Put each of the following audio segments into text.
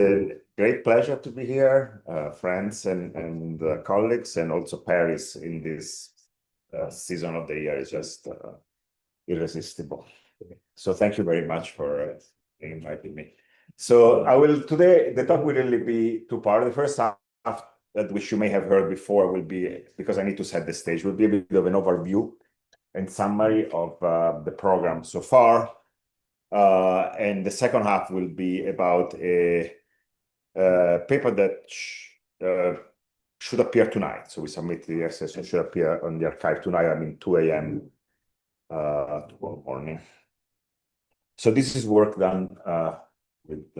a great pleasure to be here, friends and colleagues, and also Paris in this season of the year is just irresistible. So thank you very much for inviting me. So today, the talk will really be two-part. The first half, that which you may have heard before, will be, because I need to set the stage, will be a bit of an overview and summary of the program so far. And the second half will be about a paper that should appear tonight. So we submit the essay, so it should appear on the archive tonight, 2 a.m. Tomorrow morning. So this is work done with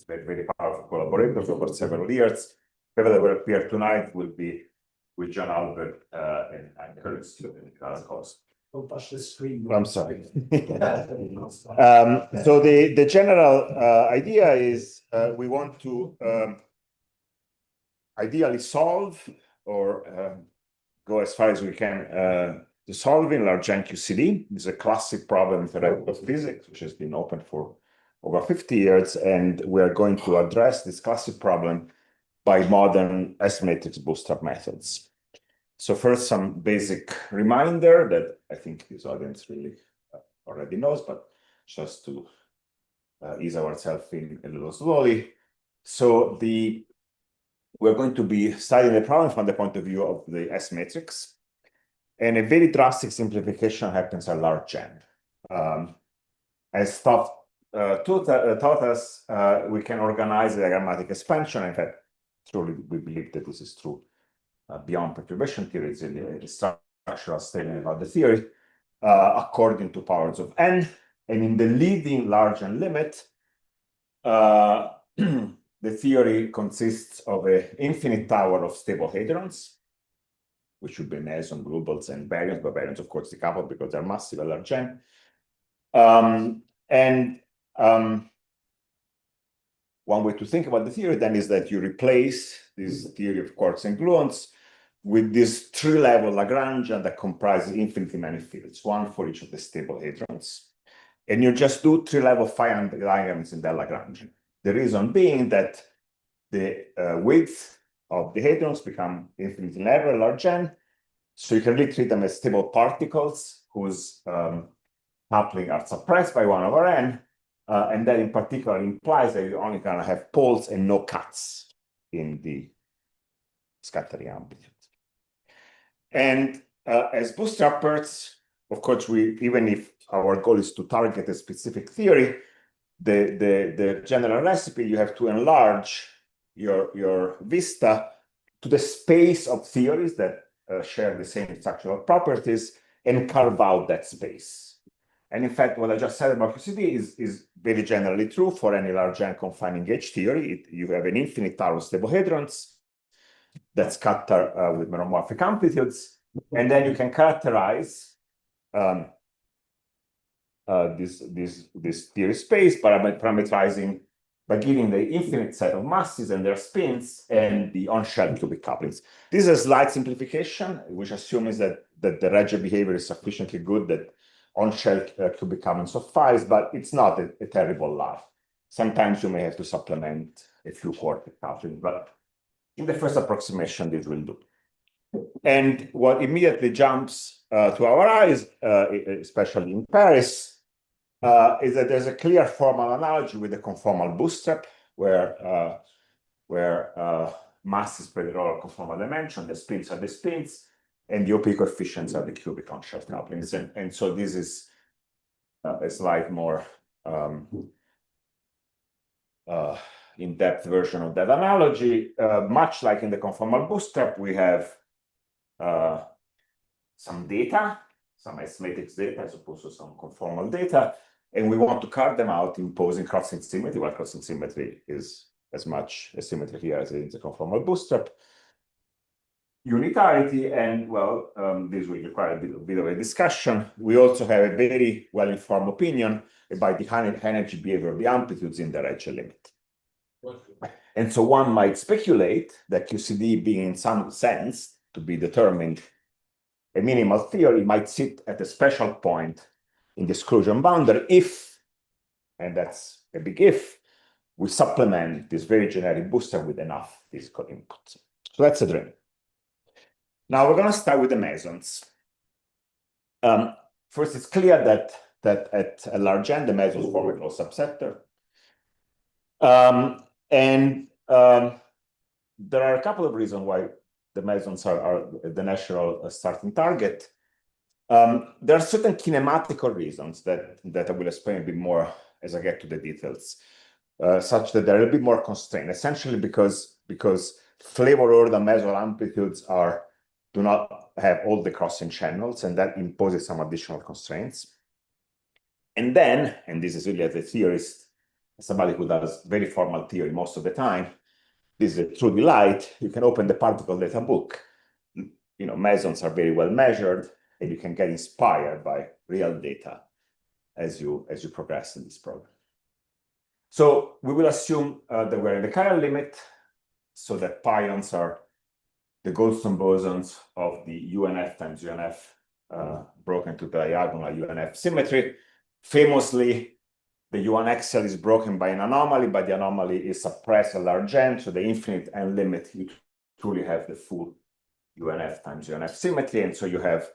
very, very powerful collaborators over several years. The paper that will appear tonight will be with John Albert and I'm current student in course. Don't touch the screen. I'm sorry. So the general idea is we want to ideally solve or go as far as we can to solving large QCD. This is a classic problem in theoretical physics, which has been open for over 50 years, and we're going to address this classic problem by modern S-matrix bootstrap methods. So first, some basic reminder that I think this audience really already knows, but just to ease ourselves in a little slowly. So we're going to be studying the problem from the point of view of the S-matrix. And a very drastic simplification happens at large n. As taught us, we can organize the diagrammatic expansion. In fact, truly we believe that this is true beyond perturbation theory. It's a structural statement about the theory according to powers of n. And in the leading large n limit, the theory consists of an infinite tower of stable hadrons, which would be meson, Goebbels, and baryons, but baryons, of course, decoupled because they're massive at large n. One way to think about the theory then is that you replace this theory of quarks and gluons with this three-level Lagrangian that comprises infinitely many fields, one for each of the stable hadrons. And you just do three-level phi diagrams in that Lagrangian. The reason being that the width of the hadrons become infinitely narrow, large n, so you can really treat them as stable particles whose coupling are suppressed by 1 over n, and that in particular implies that you're only going to have poles and no cuts in the scattering amplitude. And as bootstrappers, of course, even if our goal is to target a specific theory, the general recipe, you have to enlarge your vista to the space of theories that share the same structural properties and carve out that space. And in fact, what I just said about QCD is very generally true for any large n confining H theory. You have an infinite tower of stable hadrons that scatter with meromorphic amplitudes, and then you can characterize this theory space parameterizing by giving the infinite set of masses and their spins and the on-shell cubic couplings. This is a slight simplification, which assumes that the Regge behavior is sufficiently good that on-shell cubic couplings suffice, but it's not a terrible lot. Sometimes you may have to supplement a few quarter couplings, but in the first approximation, this will do. And what immediately jumps to our eyes, especially in Paris, is that there's a clear formal analogy with the conformal bootstrap, where mass is spread over conformal dimension, the spins are the spins, and the OP coefficients are the cubic on-shell couplings. And so this is a slight more in-depth version of that analogy. Much like in the conformal bootstrap, we have some data, some S-matrix data as opposed to some conformal data, and we want to carve them out imposing crossing symmetry, while crossing symmetry is as much a symmetry here as in the conformal bootstrap. Unitarity, and well, this will require a bit of a discussion. We also have a very well-informed opinion about the energy behavior of the amplitudes in the Regge limit. And so one might speculate that QCD being in some sense to be determined a minimal theory might sit at a special point in the exclusion boundary if, and that's a big if, we supplement this very generic booster with enough physical input. So that's a dream. Now we're going to start with the mesons. First, it's clear that at a large n, the mesons form a closed subsector. There are a couple of reasons why the mesons are the natural starting target. There are certain kinematical reasons that I will explain a bit more as I get to the details, such that they're a bit more constrained, essentially because flavor order mesol amplitudes do not have all the crossing channels, and that imposes some additional constraints. And then, and this is really as a theorist, somebody who does very formal theory most of the time, this is a true delight. You can open the particle data book. Mesons are very well measured, and you can get inspired by real data as you progress in this program. So we will assume that we're in the chiral limit, so that pions are the Goldstone bosons of the UNF times UNF broken to diagonal UNF symmetry. Famously, the UN axial is broken by an anomaly, but the anomaly is suppressed at large n, so the infinite n limit, you truly have the full UNF times UNF symmetry, and so you have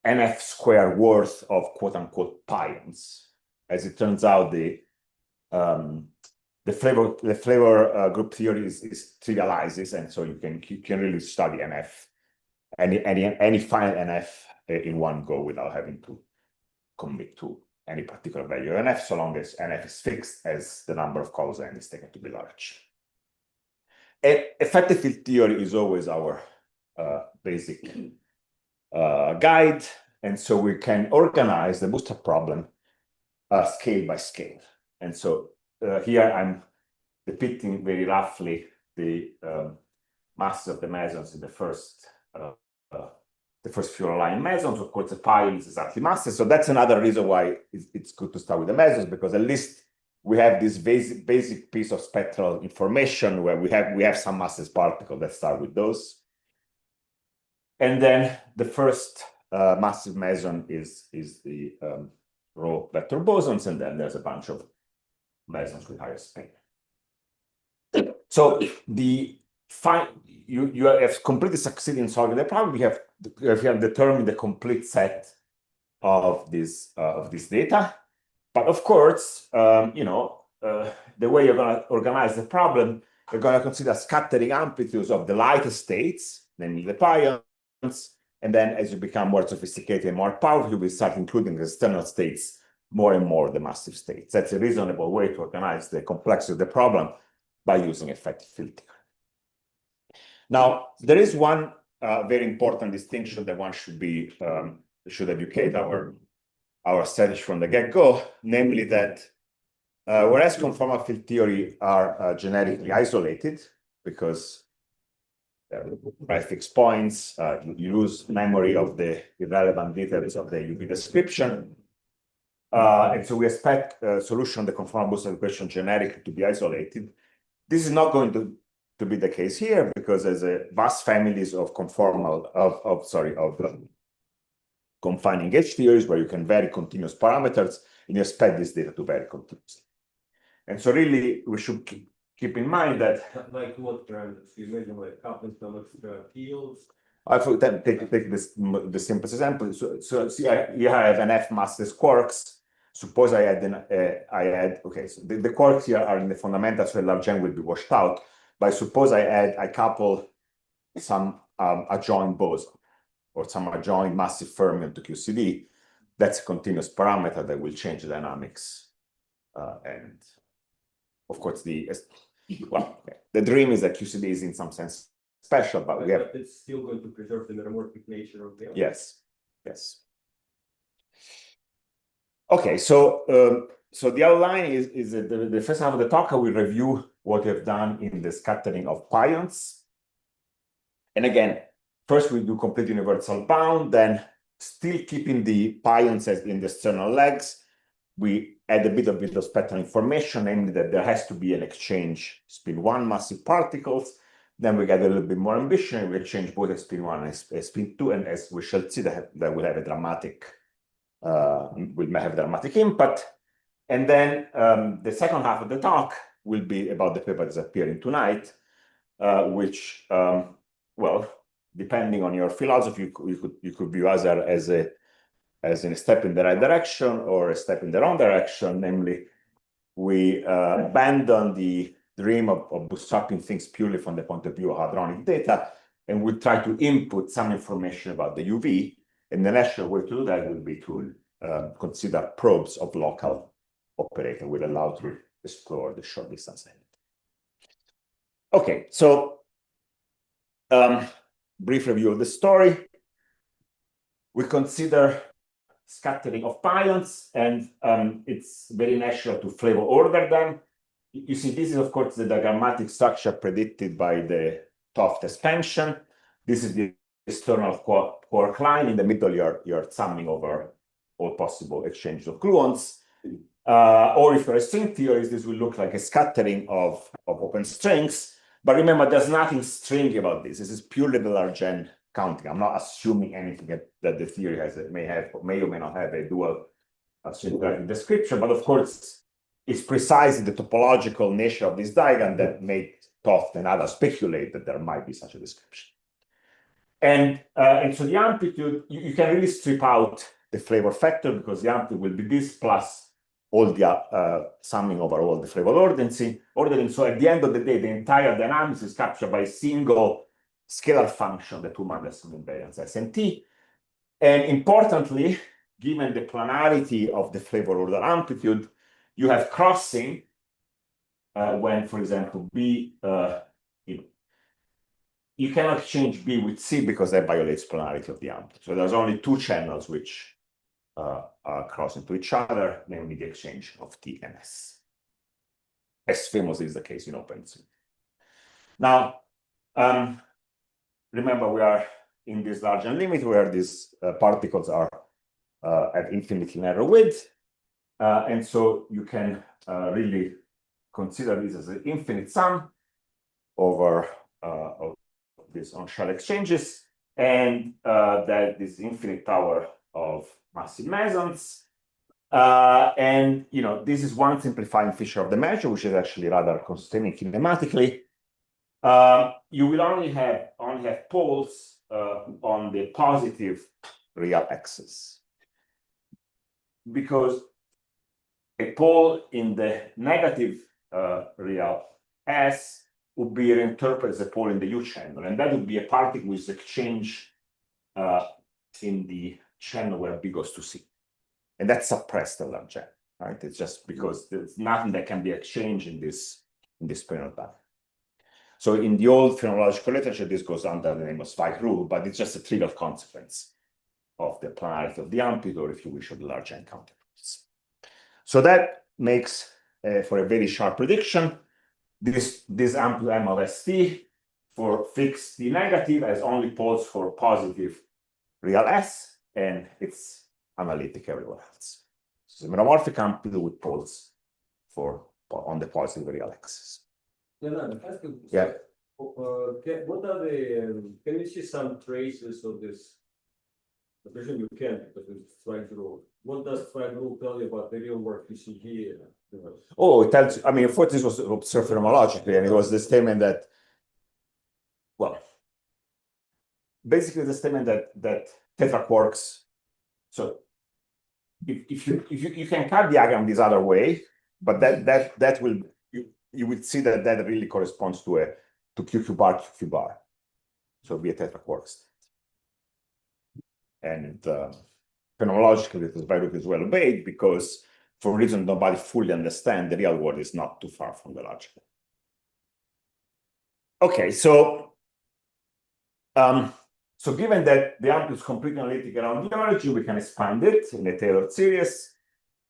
NF square worth of quote-unquote pions. As it turns out, the flavor group theory is trivializes, and so you can really study NF, any finite NF in one go without having to commit to any particular value of NF, so long as NF is fixed as the number of colors n is taken to be large. Effective field theory is always our basic guide, and so we can organize the booster problem scale by scale. And so here I'm depicting very roughly the masses of the mesons in the first few line mesons. Of course, the pion is exactly masses. So that's another reason why it's good to start with the mesons, because at least we have this basic piece of spectral information where we have some masses particle that start with those. And then the first massive meson is the row vector bosons, and then there's a bunch of mesons with higher spin. So you have completely succeeded in solving the problem. We have determined the complete set of this data. But of course, the way you're going to organize the problem, you're going to consider scattering amplitudes of the lightest states, namely the pions. And then as you become more sophisticated and more powerful, you will start including the external states more and more, the massive states. That's a reasonable way to organize the complexity of the problem by using effective field theory. Now, there is one very important distinction that one should educate our strategy from the get-go, namely that whereas conformal field theory are generically isolated, because by fixed points, you lose memory of the irrelevant details of the UV description. And so we expect a solution of the conformal booster equation generically to be isolated. This is not going to be the case here, because there's a vast families of confining H theories where you can vary continuous parameters, and you expect this data to vary continuously. And so really, we should keep in mind that... Like what parameters? You mentioned like coupling some extra fields. I thought that take the simplest example. So see, here I have an F massless quarks. Suppose I add, okay, so the quarks here are in the fundamentals, so large n will be washed out. But suppose I couple some adjoint boson or some adjoint massive fermion to QCD. That's a continuous parameter that will change the dynamics. And of course, the dream is that QCD is in some sense special, but we have... It's still going to preserve the metamorphic nature of the... Yes, yes. Okay, so the outline is the first half of the talk. I will review what we have done in the scattering of pions. And again, first we do complete universal bound, then still keeping the pions as in the external legs, we add a bit of spectral information, namely that there has to be an exchange spin 1 massive particles. Then we get a little bit more ambition, we exchange both spin 1 and spin 2, and as we shall see, that will have a dramatic impact. And then the second half of the talk, will be about the paper that's appearing tonight, which, well, depending on your philosophy, you could view as a step in the right direction or a step in the wrong direction. Namely, we abandon the dream of bootstrapping things purely from the point of view of hadronic data, and we try to input some information about the UV. And the natural way to do that will be to consider probes of local operator will allow to explore the short distance element. Okay, so brief review of the story. We consider scattering of pions, and it's very natural to flavor order them. You see, this is, of course, the diagrammatic structure predicted by the 't Hooft expansion. This is the external quark line. In the middle, you're summing over all possible exchanges of gluons. Or if you're a string theorist, this will look like a scattering of open strings. But remember, there's nothing stringy about this. This is purely the large N counting. I'm not assuming anything that the theory may or may not have a dual string description. But of course, it's precisely the topological nature of this diagram that made 't Hooft and others speculate that there might be such a description. And so the amplitude, you can really strip out the flavor factor, because the amplitude will be this plus all the summing over all the flavor ordering. So at the end of the day, the entire dynamics is captured by a single scalar function, the two-Mandel invariance S and T. And importantly, given the planarity of the flavor order amplitude, you have crossing when, for example, B, you cannot change B with C because that violates planarity of the amplitude. So there's only two channels which are crossing to each other, namely the exchange of T and S. As famously is the case in OpenC. Now, remember, we are in this large N limit where these particles are at infinitely narrow width. And so you can really consider this as an infinite sum over of these on-shell exchanges, and that this infinite power of massive mesons. And this is one simplifying feature of the measure, which is actually rather constraining kinematically. You will only have poles on the positive real axis, because a pole in the negative real S would be reinterpreted as a pole in the U channel, and that would be a particle with exchange in the channel where B goes to C, and that's suppressed a large N, right? It's just because there's nothing that can be exchanged in this spinor pattern. So in the old phenomenological literature, this goes under the name of Zweig rule, but it's just a trivial consequence of the planarity of the amplitude, or if you wish, of the large N counterpoints. So that makes for a very sharp prediction. This amplitude M of ST for fixed D negative has only poles for positive real S, and it's analytic everywhere else. So meromorphic amplitude with poles on the positive real axis. Leonardo, yeah. What are the? Can you see some traces of this? I presume you can, because it's Zweig rule. What does Zweig rule tell you about the real work you see here? Oh, it tells. I mean, of course, this was observed phenomenologically, and it was the statement that, well, basically the statement that tetraquarks. So if you can cut the diagram this other way, but that will you would see that really corresponds to QQ bar. So it'll be a tetraquark state. And phenomenologically, this Zweig rule is well obeyed, because for reasons nobody fully understands, the real world is not too far from the logical. Okay, so given that the amplitude is completely analytic around the origin, we can expand it in a tailored series,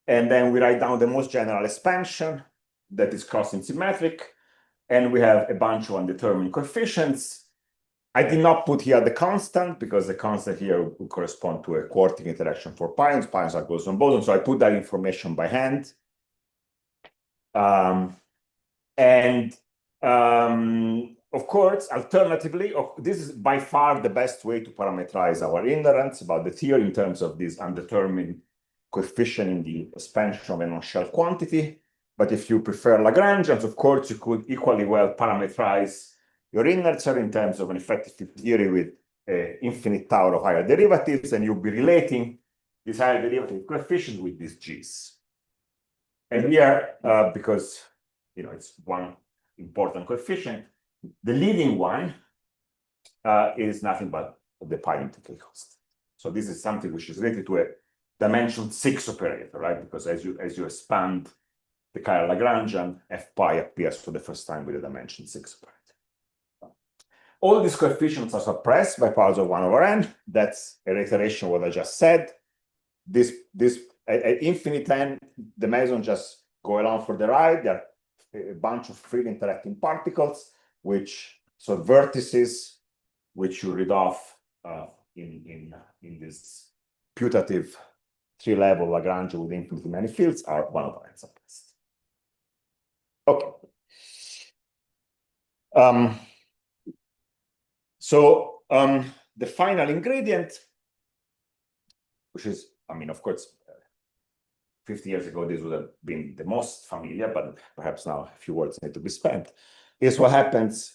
and then we write down the most general expansion that is crossing symmetric, and we have a bunch of undetermined coefficients. I did not put here the constant, because the constant here would correspond to a quartic interaction for pions. Pions are boson boson, so I put that information by hand. Of course, alternatively, this is by far the best way to parameterize our ignorance about the theory in terms of this undetermined coefficient in the expansion of an on-shell quantity. But if you prefer Lagrangians, of course, you could equally well parameterize your inertia in terms of an effective field theory with infinite tau of higher derivatives, and you'll be relating this higher derivative coefficient with these G's. And here, because it's one important coefficient, the leading one is nothing but the pi integral constant. So this is something which is related to a dimension 6 operator, right? Because as you expand the chiral Lagrangian, f pi appears for the first time with a dimension 6 operator. All these coefficients are suppressed by powers of 1 over n. That's a reiteration of what I just said. This at infinite n, the mesons just go along for the ride. There are a bunch of freely interacting particles, so vertices, which you read off in this putative 3-level Lagrangian with infinitely many fields, are 1 over n suppressed. Okay. So the final ingredient, which is, of course, 50 years ago, this would have been the most familiar, but perhaps now a few words need to be spent, is what happens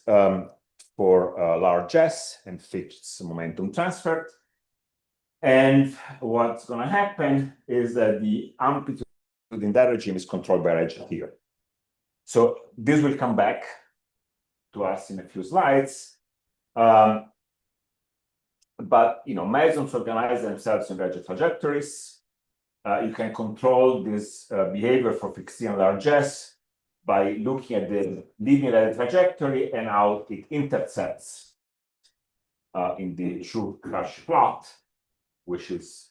for large S and fixed momentum transfer. And what's going to happen is that the amplitude in that regime is controlled by Regge here. So this will come back to us in a few slides. But mesons organize themselves in Regge trajectories. You can control this behavior for Fixian large S by looking at the linear trajectory and how it intercepts in the Schur-Crash plot, which is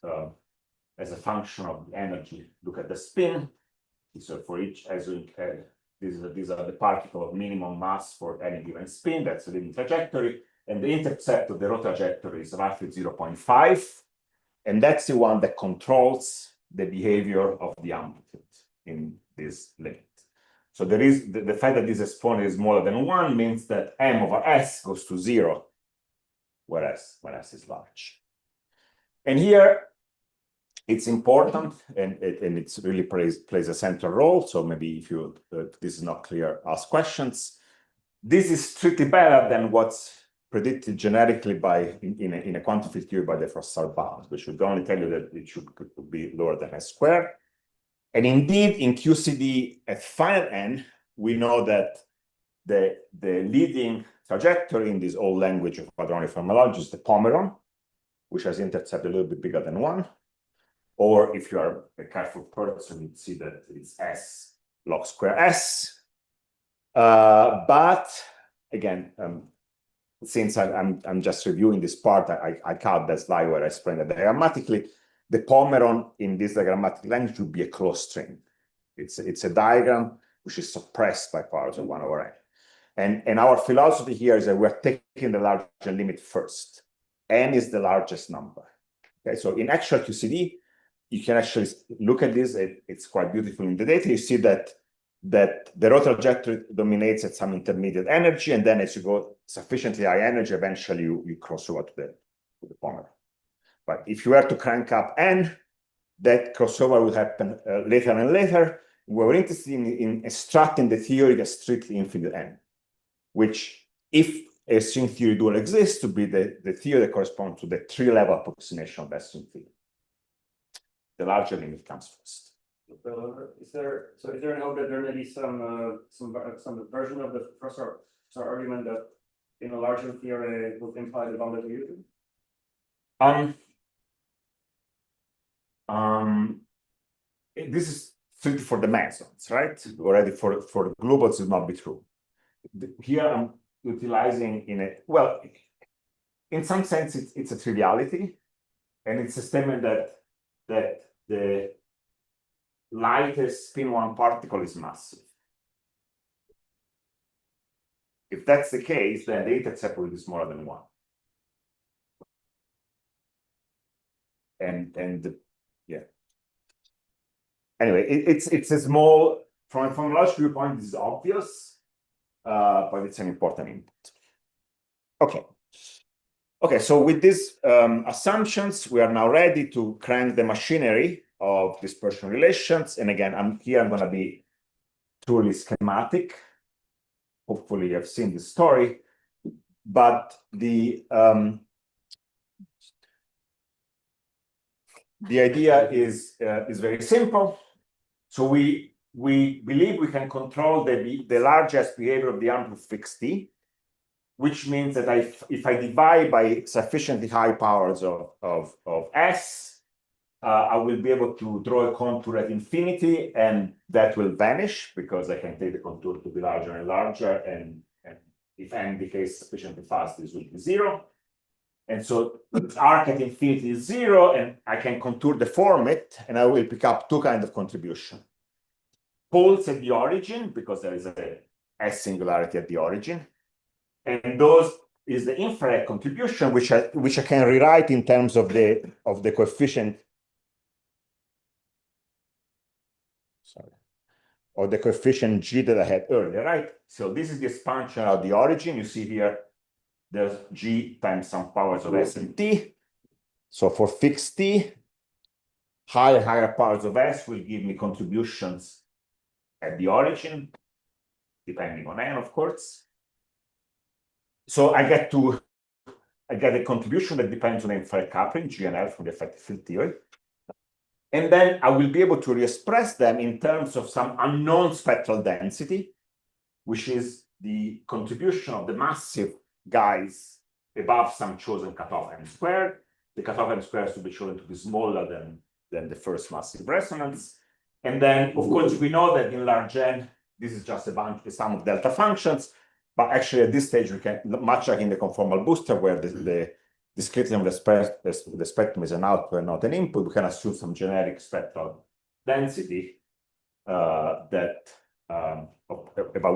as a function of the energy. Look at the spin. So for each, these are the particles of minimum mass for any given spin. That's the linear trajectory. And the intercept of the rho trajectory is roughly 0.5. And that's the one that controls the behavior of the amplitude in this limit. So there is the fact that this exponent is smaller than 1 means that m over s goes to 0, whereas when s is large. And here it's important, and it really plays a central role. So maybe if this is not clear, ask questions. This is strictly better than what's predicted generically in a quantum field theory by the Frossard bound, which would only tell you that it should be lower than s squared. And indeed, in QCD at final n, we know that the leading trajectory in this old language of quadratic phenomenology is the Pomeron, which has intercept a little bit bigger than 1. Or if you are a careful person, you'd see that it's s log square s. But again, since I'm just reviewing this part, I cut that slide where I explained that diagrammatically, the Pomeron in this diagrammatic language would be a closed string. It's a diagram which is suppressed by powers of 1 over n. And our philosophy here is that we're taking the larger limit first. N is the largest number. Okay, so in actual QCD, you can actually look at this. It's quite beautiful in the data. You see that the rho trajectory dominates at some intermediate energy, and then as you go sufficiently high energy, eventually you cross over to the Pomeron. But if you were to crank up n, that crossover would happen later and later. We're interested in extracting the theory that strictly infinite n, which, if a string theory dual exists, to be the theory that corresponds to the 3-level approximation of that string theory. The larger limit comes first. Is there an hope that there may be some version of the first argument that in a larger theory would imply the bounded unity? This is strictly for the mesons, right? Already for the globals, it will not be true. Here I'm utilizing in some sense it's a triviality, and it's a statement that the lightest spin 1 particle is massive. If that's the case, then the intercept will be smaller than 1. Anyway, it's a small, from a phenomenological viewpoint, this is obvious, but it's an important input. Okay, so with these assumptions, we are now ready to crank the machinery of dispersion relations. And again, I'm going to be truly schematic. Hopefully you have seen the story, but the idea is very simple. So we believe we can control the largest behavior of the arm with fixed t, which means that if I divide by sufficiently high powers of S, I will be able to draw a contour at infinity, and that will vanish because I can take the contour to be larger and larger, and if n decays sufficiently fast, this will be 0. And so the arc at infinity is 0, and I can contour deform it, and I will pick up two kinds of contribution. Poles at the origin, because there is a S singularity at the origin. And those is the infrared contribution, which I can rewrite in terms of the coefficient. Sorry. Or the coefficient G that I had earlier, right? So this is the expansion of the origin. You see here, there's G times some powers of S and T. So for fixed T, higher powers of S will give me contributions at the origin, depending on n, of course. So I get a contribution that depends on the infrared coupling, G and L from the effective field theory. And then I will be able to re-express them in terms of some unknown spectral density, which is the contribution of the massive guys above some chosen cutoff n squared. The cutoff n squared should be chosen to be smaller than the first massive resonance. And then, of course, we know that in large n, this is just a sum of delta functions. But actually, at this stage, we can, much like in the conformal booster, where the discretity of the spectrum is an output and not an input, we can assume some generic spectral density about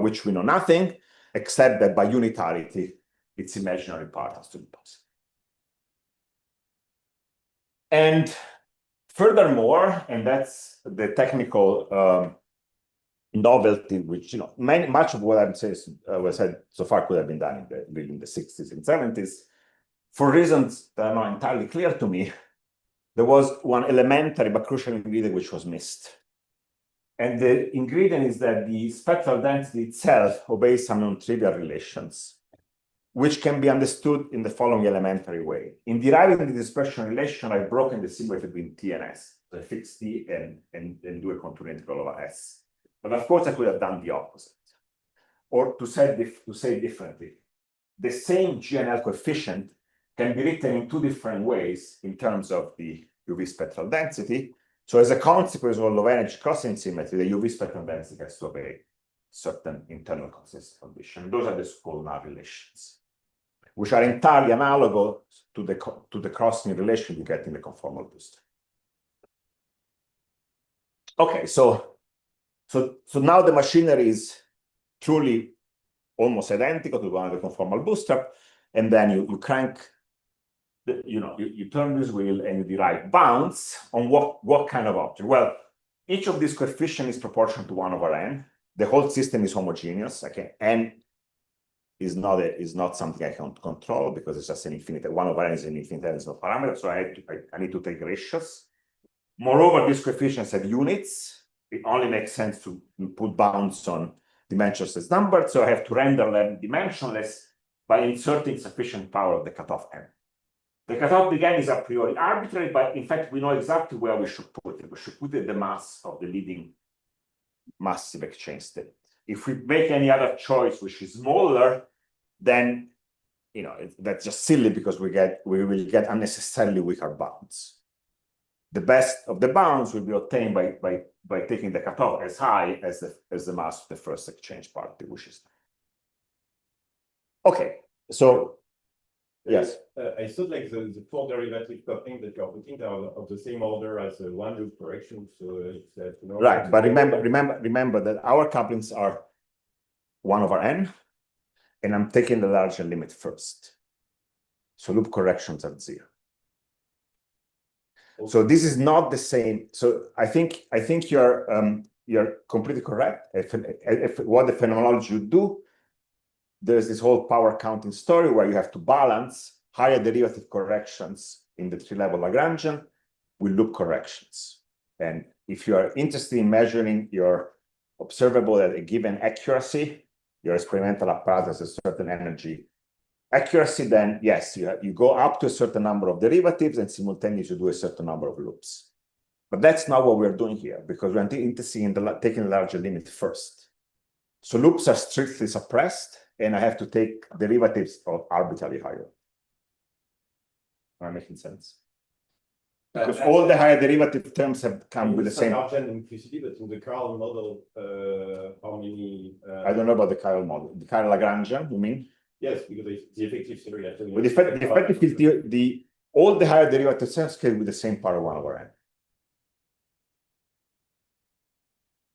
which we know nothing, except that by unitarity, its imaginary part has to be positive. And furthermore, and that's the technical novelty, which, you know, much of what I've said so far could have been done in the 60s and 70s. For reasons that are not entirely clear to me, there was one elementary but crucial ingredient which was missed. And the ingredient is that the spectral density itself obeys some non-trivial relations, which can be understood in the following elementary way. In deriving the dispersion relation, I've broken the symmetry between T and S, so I fix T and do a contour integral over S. But of course, I could have done the opposite. Or to say differently, the same GNL coefficient can be written in two different ways in terms of the UV spectral density. So as a consequence of low energy crossing symmetry, the UV spectral density has to obey certain internal consistent conditions. Those are the so-called null relations, which are entirely analogous to the crossing relation you get in the conformal booster. Okay, so now the machinery is truly almost identical to one of the conformal bootstrap, and then you crank, you turn this wheel and you derive bounds on what kind of object. Well, each of these coefficients is proportional to 1 over n. The whole system is homogeneous. Okay, n is not something I can control because it's just an infinite. 1 over n is an infinitesimal parameter, so I need to take ratios. Moreover, these coefficients have units. It only makes sense to put bounds on dimensionless numbers, so I have to render them dimensionless by inserting sufficient power of the cutoff n. The cutoff again is a priori arbitrary, but in fact we know exactly where we should put it. We should put it in the mass of the leading massive exchange state. If we make any other choice which is smaller, then that's just silly because we will get unnecessarily weaker bounds. The best of the bounds will be obtained by taking the cutoff as high as the mass of the first exchange party, which is okay. So yes, I thought like the four derivative coupling that you're putting are of the same order as the one loop correction. So it's right. But remember that our couplings are 1 over n, and I'm taking the larger limit first. So loop corrections are 0. Okay. So this is not the same. So I think you're completely correct. If what the phenomenology would do, there's this whole power counting story where you have to balance higher derivative corrections in the 3-level Lagrangian with loop corrections. And if you are interested in measuring your observable at a given accuracy, your experimental apparatus has a certain energy accuracy, then yes, you go up to a certain number of derivatives and simultaneously do a certain number of loops. But that's not what we're doing here, because we're interested in taking the larger limit first. So loops are strictly suppressed, and I have to take derivatives of arbitrarily higher. Am I making sense? Because all the higher derivative terms have come with the same. Implicitly, but in the Carl model, how many? I don't know about the Carl model. The Carl Lagrangian, you mean? Yes, because the effective theory. With the effective theory, all the higher derivative terms scale with the same power 1 over n.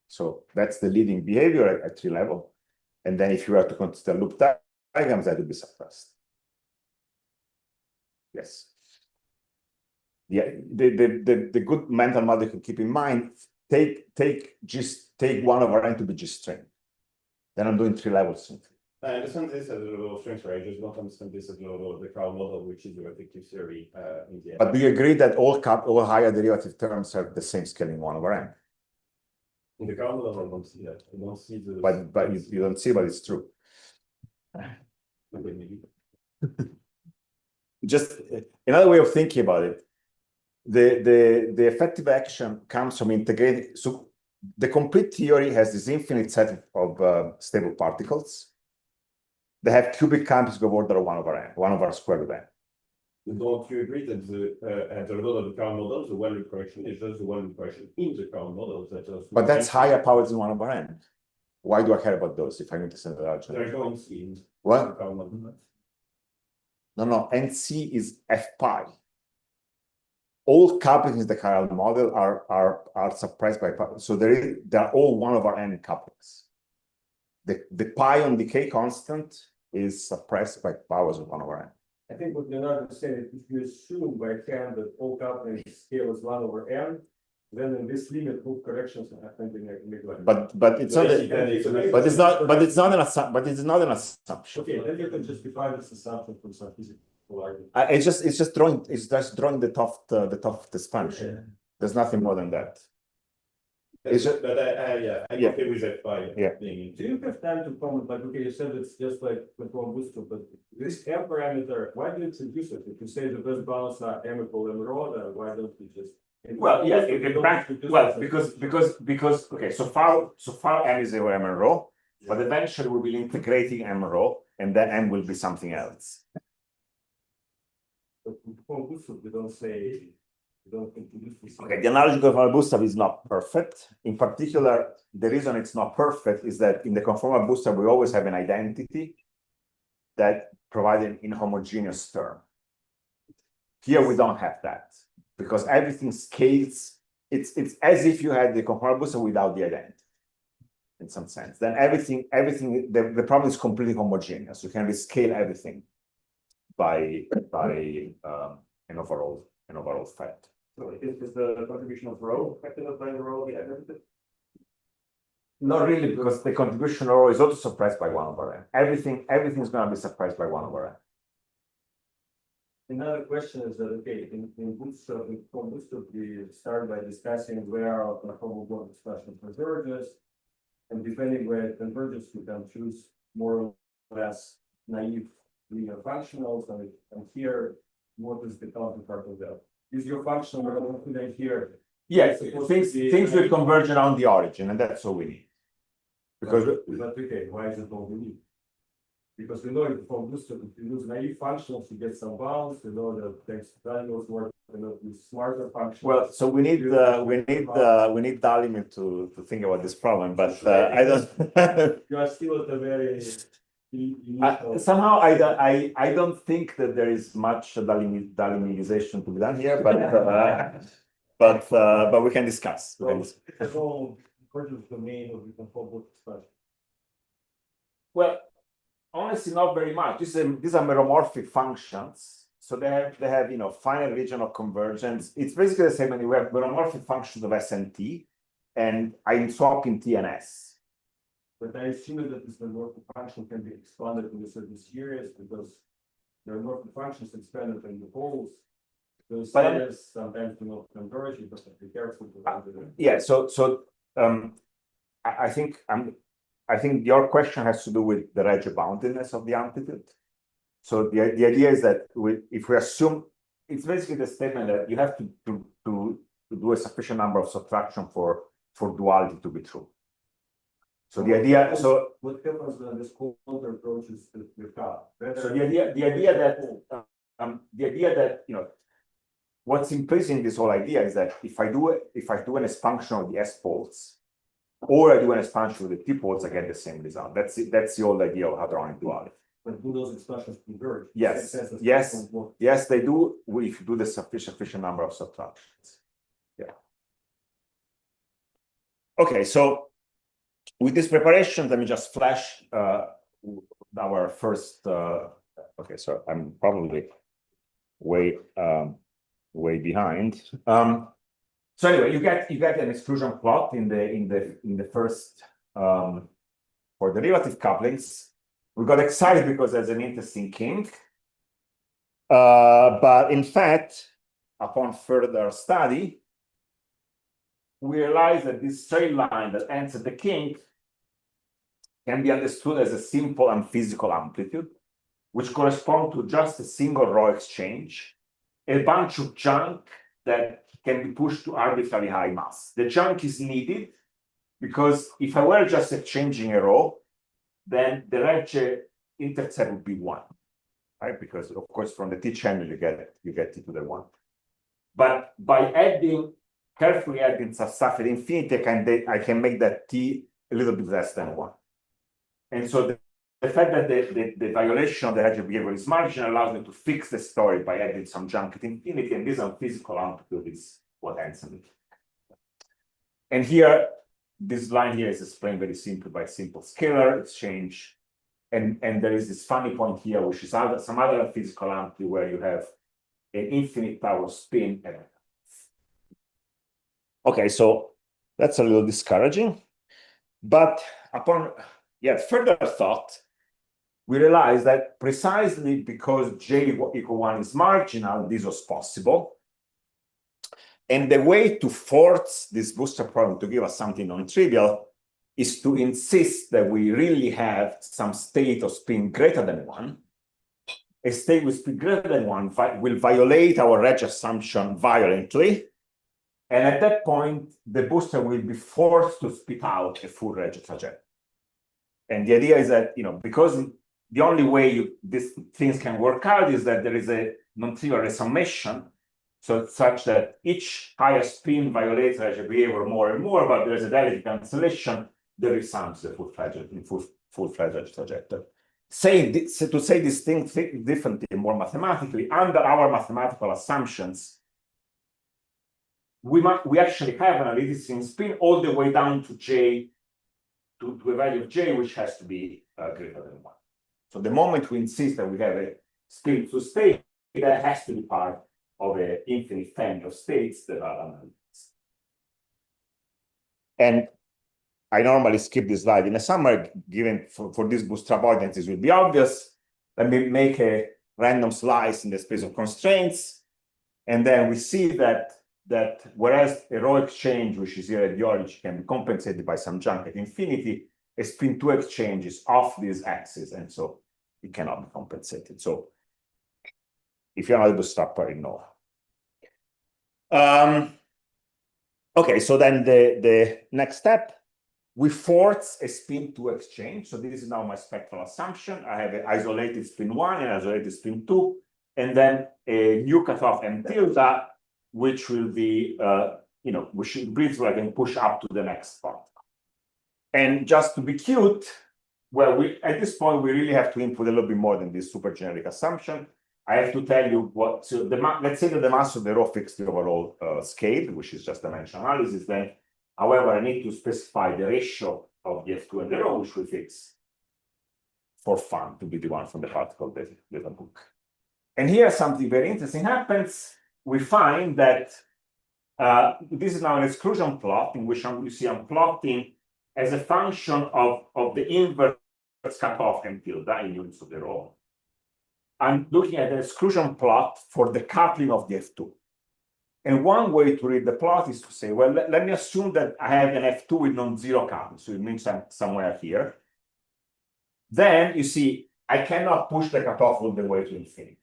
So that's the leading behavior at tree level. And then if you were to consider loop diagrams, that would be suppressed. Yes. Yeah, the good mental model you can keep in mind, take 1 over n to be G string. Then I'm doing tree level simply. I understand this as a level of strength, right? I just don't understand this as a level of the Carl model, which is your effective theory in the end. But do you agree that all higher derivative terms have the same scaling 1 over n? In the Carl model, I don't see that. I don't see the. But you don't see, but it's true. Okay, maybe. Just another way of thinking about it. The effective action comes from integrating. So the complete theory has this infinite set of stable particles. They have cubic complex of order 1 over n, 1 over square root n. Don't you agree that at the level of the Carl model, the one-loop correction is just the one-loop correction in the Carl model? But that's higher powers than 1 over n. Why do I care about those if I'm interested in the larger? There's no NC in What? the Carl model. No, NC is F pi. All couplings in the Carl model are suppressed by pi. So they're all 1 over n couplings. The pi on decay constant is suppressed by powers of 1 over n. I think what Leonardo said, if you assume by hand that all couplings scale is 1 over n, then in this limit, loop corrections are happening like midline. But it's not. But it's not an assumption. Okay, then you can just define this assumption from some physical argument. It's just drawing the top of this function. Okay. There's nothing more than that. It's just, but I'm okay with that by Yeah. being. Do you have time to comment, like, okay, you said it's just like control booster, but this m parameter, why do you introduce it? If you say the best balance are m equal m rho, then why don't you just? Well, yeah, in practice, well, because okay, so far m is over m and rho, but eventually we will integrating m rho, and then m will be something else. But in control booster, we don't say. Don't introduce this. Okay, the analogy of our booster is not perfect. In particular, the reason it's not perfect is that in the conformal booster, we always have an identity that provides an inhomogeneous term. Here we don't have that because everything scales. It's as if you had the conformal booster without the identity, in some sense. Then the problem is completely homogeneous. You can rescale everything by an overall fact. So is the contribution of rho affected by the rho of the identity? Not really, because the contribution of rho is also suppressed by 1 over n. Everything's going to be suppressed by 1 over n. Another question is that, okay, in Bootstrap, we start by discussing where our conformal block expression converges. And depending where it converges, we can choose more or less naive linear functionals. And here, what is the counterpart of that? Is your functional confident here? Yes, things will converge around the origin, and that's all we need. Because but okay, why is it all we need? Because we know if from Bootstrap, if you use naive functionals, you get some bounds. We know that thanks to values work, with smarter functions. well, so we need Dalimit to think about this problem, but I don't. You are still at a very Somehow I don't think that there is much Dalimitization to be done here, but we can discuss. The whole important domain of the conformal expression. Well, honestly, not very much. These are meromorphic functions, so they have finite region of convergence. It's basically the same when we have meromorphic functions of S and T, and I'm swapping T and S. But I assume that this meromorphic function can be expanded in a certain series because meromorphic functions expanded in the poles. Those series sometimes do not converge, but be careful to yeah. So I think your question has to do with the Regge boundedness of the amplitude. So the idea is that if we assume, it's basically the statement that you have to do a sufficient number of subtraction for duality to be true. So the idea, so what happens when this counter approaches the car? So the idea that what's implicit in this whole idea is that if I do an expansion of the S poles, or I do an expansion of the T poles, I get the same result. That's it. That's the whole idea of hadronic duality. But do those expressions converge? Yes, yes, they do. If you do the sufficient number of subtractions. Yeah. Okay, so with this preparation, let me just flash our first. Okay, so I'm probably way behind. So anyway, you get an exclusion plot in the first for derivative couplings. We got excited because there's an interesting kink, but in fact, upon further study, we realized that this straight line that ends at the kink can be understood as a simple unphysical amplitude, which corresponds to just a single row exchange, a bunch of junk that can be pushed to arbitrarily high mass. The junk is needed because if I were just exchanging a row, then the Regge intercept would be 1, right? Because of course from the T channel you get T to the 1. But by carefully adding some stuff at infinity, I can make that T a little bit less than 1. And so the fact that the violation of the Regge behavior is marginal allows me to fix the story by adding some junk at infinity, and this unphysical amplitude is what ends in it. And here, this line here is explained very simply by simple scalar exchange. And there is this funny point here, which is some other physical amplitude where you have an infinite power spin. Okay, so that's a little discouraging. But upon further thought, we realized that precisely because J equal 1 is marginal, this was possible. And the way to force this booster problem to give us something non-trivial is to insist that we really have some state of spin greater than 1. A state with spin greater than 1 will violate our Regge assumption violently. And at that point, the booster will be forced to spit out a full Regge trajectory. And the idea is that, because the only way these things can work out is that there is a non-trivial resummation, so such that each higher spin violates Regge behavior more and more, but there's a derivative cancellation that resums the full-fledged trajectory. To say this thing differently, more mathematically, under our mathematical assumptions, we actually have an analytic spin all the way down to J, to a value of J, which has to be greater than 1. So the moment we insist that we have a spin to state, that has to be part of an infinite family of states that are analytics. And I normally skip this slide. In a summary, given for this booster avoidance, this will be obvious. Let me make a random slice in the space of constraints. And then we see that whereas a row exchange, which is here at the origin, can be compensated by some junk at infinity, a spin 2 exchange is off this axis, and so it cannot be compensated. So if you're not a bootstrapper, ignore. Okay, so then the next step, we force a spin 2 exchange. So this is now my spectral assumption. I have an isolated spin 1 and isolated spin 2, and then a new cutoff M tilde, which will be, which breeds where I can push up to the next part. And just to be cute, well, at this point, we really have to input a little bit more than this super generic assumption. I have to tell you what, so let's say that the mass of the row fixed the overall scale, which is just dimensional analysis. Then, however, I need to specify the ratio of the F2 and the row, which we fix for fun to be the one from the particle data book. And here something very interesting happens. We find that this is now an exclusion plot in which you see I'm plotting as a function of the inverse cutoff M tilde in units of the row. I'm looking at the exclusion plot for the coupling of the F2. And one way to read the plot is to say, well, let me assume that I have an F2 with non-zero coupling, so it means I'm somewhere here. Then you see, I cannot push the cutoff all the way to infinity.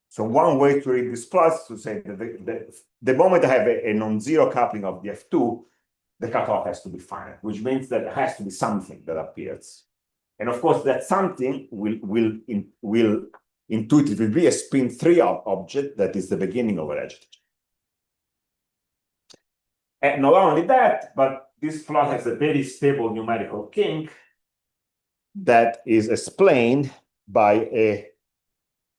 So one way to read this plot is to say that the moment I have a non-zero coupling of the F2, the cutoff has to be finite, which means that there has to be something that appears. And of course, that something will intuitively be a spin 3 object that is the beginning of a edge. And not only that, but this plot has a very stable numerical kink that is explained by a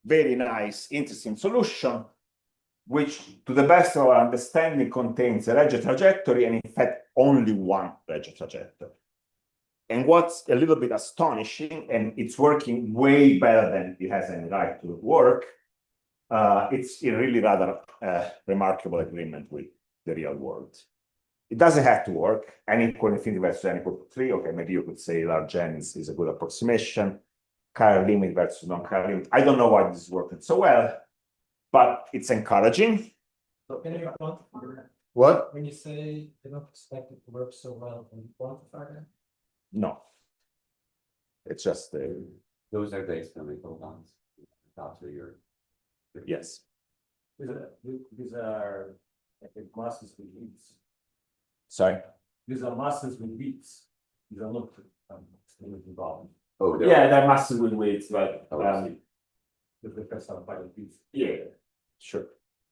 very nice, interesting solution, which, to the best of our understanding, contains a Regge trajectory and, in fact, only one Regge trajectory. And what's a little bit astonishing, and it's working way better than it has any right to work, it's a really rather remarkable agreement with the real world. It doesn't have to work. N equal infinity versus n equal to 3. Okay, maybe you could say large n is a good approximation. Chiral limit versus non-chiral limit. I don't know why this is working so well, but it's encouraging. So can you quantify What? when you say you don't expect it to work so well? Can you quantify that? No. It's just Those are the experimental ones. After your. yes. These are like masses with beats. Sorry. These are masses with beats. These are not involved. Oh, Yeah, they're massive with weights, but The first time by the beats. yeah, sure.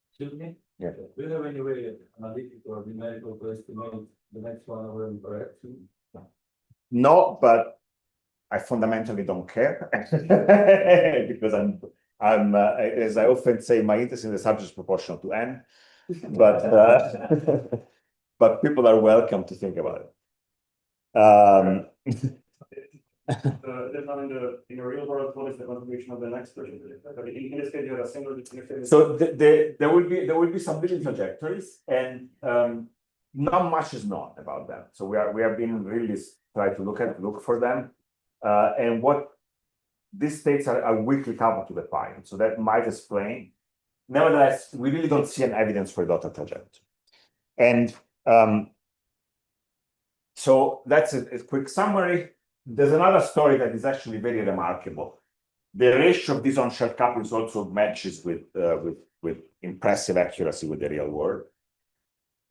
Excuse me? Yeah. Do you have any way analytical or numerical to estimate the next one over incorrect? No, but I fundamentally don't care because I'm as I often say, my interest in the subject is proportional to n, but but people are welcome to think about it. There's not in the real world, what is the contribution of the next version? In this case, you have a single. So there will be some little trajectories, and not much is known about them. So we have been really trying to look for them, and what these states are weakly coupled to the pi, so that might explain. Nevertheless, we really don't see an evidence for dotted trajectory, and so that's a quick summary. There's another story that is actually very remarkable. The ratio of these on-shell couplings also matches with impressive accuracy with the real world.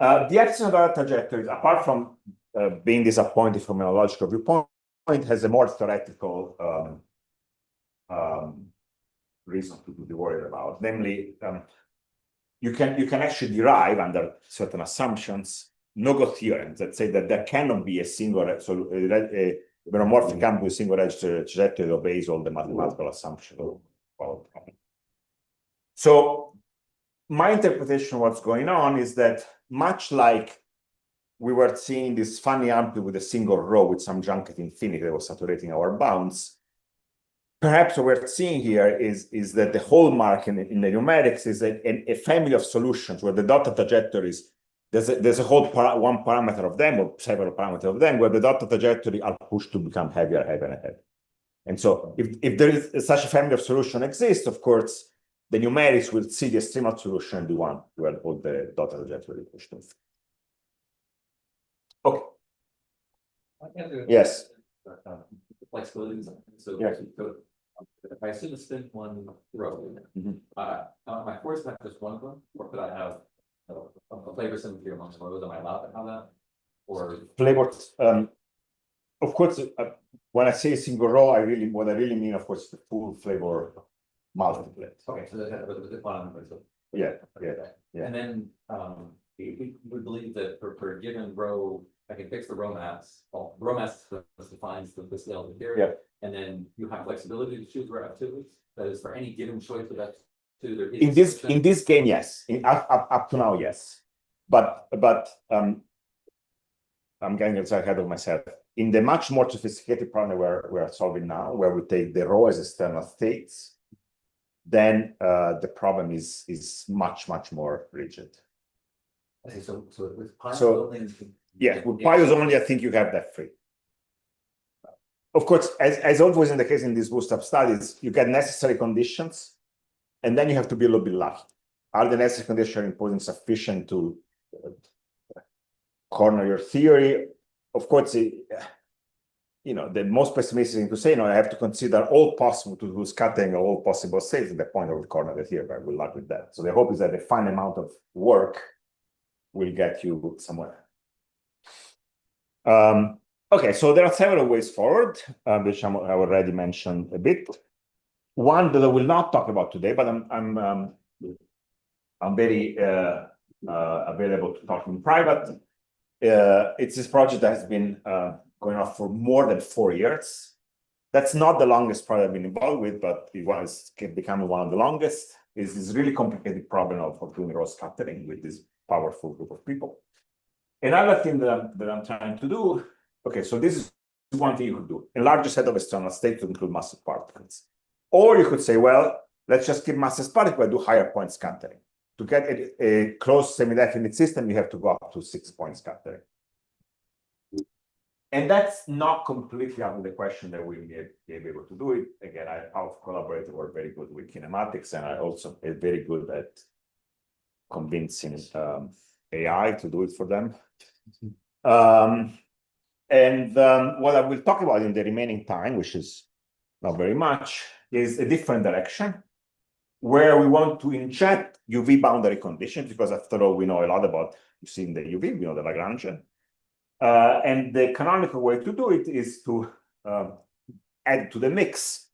The action of our trajectories, apart from being disappointing from a logical viewpoint, has a more theoretical reason to be worried about. Namely, you can actually derive under certain assumptions no-go theorems that say that there cannot be a single meromorphic campus with single edge trajectory that obeys all the mathematical assumptions. So my interpretation of what's going on is that much like we were seeing this funny amplitude with a single row with some junket infinity that was saturating our bounds, perhaps what we're seeing here is that the hallmark in the numerics is a family of solutions where the dotted trajectories, there's a whole one parameter of them or several parameters of them where the dotted trajectory are pushed to become heavier, heavier, and heavier. And so if there is such a family of solution exists, of course, the numerics will see the extremal solution and the one where all the dotted trajectory pushed off. Okay. Yes. Flexibility. So, Yes. if I assume a spin one row, my force not just one of them, or could I have a flavor symmetry amongst rows? Am I allowed to have that? Or Flavors. Of course, when I say single row, what I really mean, of course, the full flavor multiplet. okay, so that was the quantum. Yeah. And then we believe that for a given row, I can fix the row mass. Well, row mass defines the scale of the theory. Yeah. And then you have flexibility to choose where F2 is. That is for any given choice of F2. There is In this game, yes. Up to now, yes. But I'm getting ahead of myself. In the much more sophisticated problem we're solving now, where we take the row as external states, then the problem is much more rigid. Okay, so with pi only, yeah, with pi only, I think you have that free. Of course, as always in the case in these bootstrap studies, you get necessary conditions, and then you have to be a little bit lucky. are the necessary conditions imposing sufficient to corner your theory? Of course, you know, the most pessimistic thing to say, no, I have to consider all possible to do scattering of all possible states at the point of the corner the theory, but good luck with that. So the hope is that the fine amount of work will get you somewhere. Okay, so there are several ways forward, which I already mentioned a bit. One that I will not talk about today, but I'm very available to talk in private. It's this project that has been going on for more than 4 years. That's not the longest project I've been involved with, but it was becoming one of the longest. It's this really complicated problem of doing row scattering with this powerful group of people. Another thing that I'm trying to do, okay, so this is one thing you could do, a larger set of external states to include massive particles. Or you could say, well, let's just keep massive particles and do higher point scattering. To get a closed semi-definite system, you have to go up to 6-point scattering. And that's not completely out of the question that we may be able to do it. Again, our collaborators were very good with kinematics, and I also am very good at convincing AI to do it for them. What I will talk about in the remaining time, which is not very much, is a different direction where we want to inject UV boundary conditions, because after all, we know a lot about, you've seen the UV, we know the Lagrangian. And the canonical way to do it is to add to the mix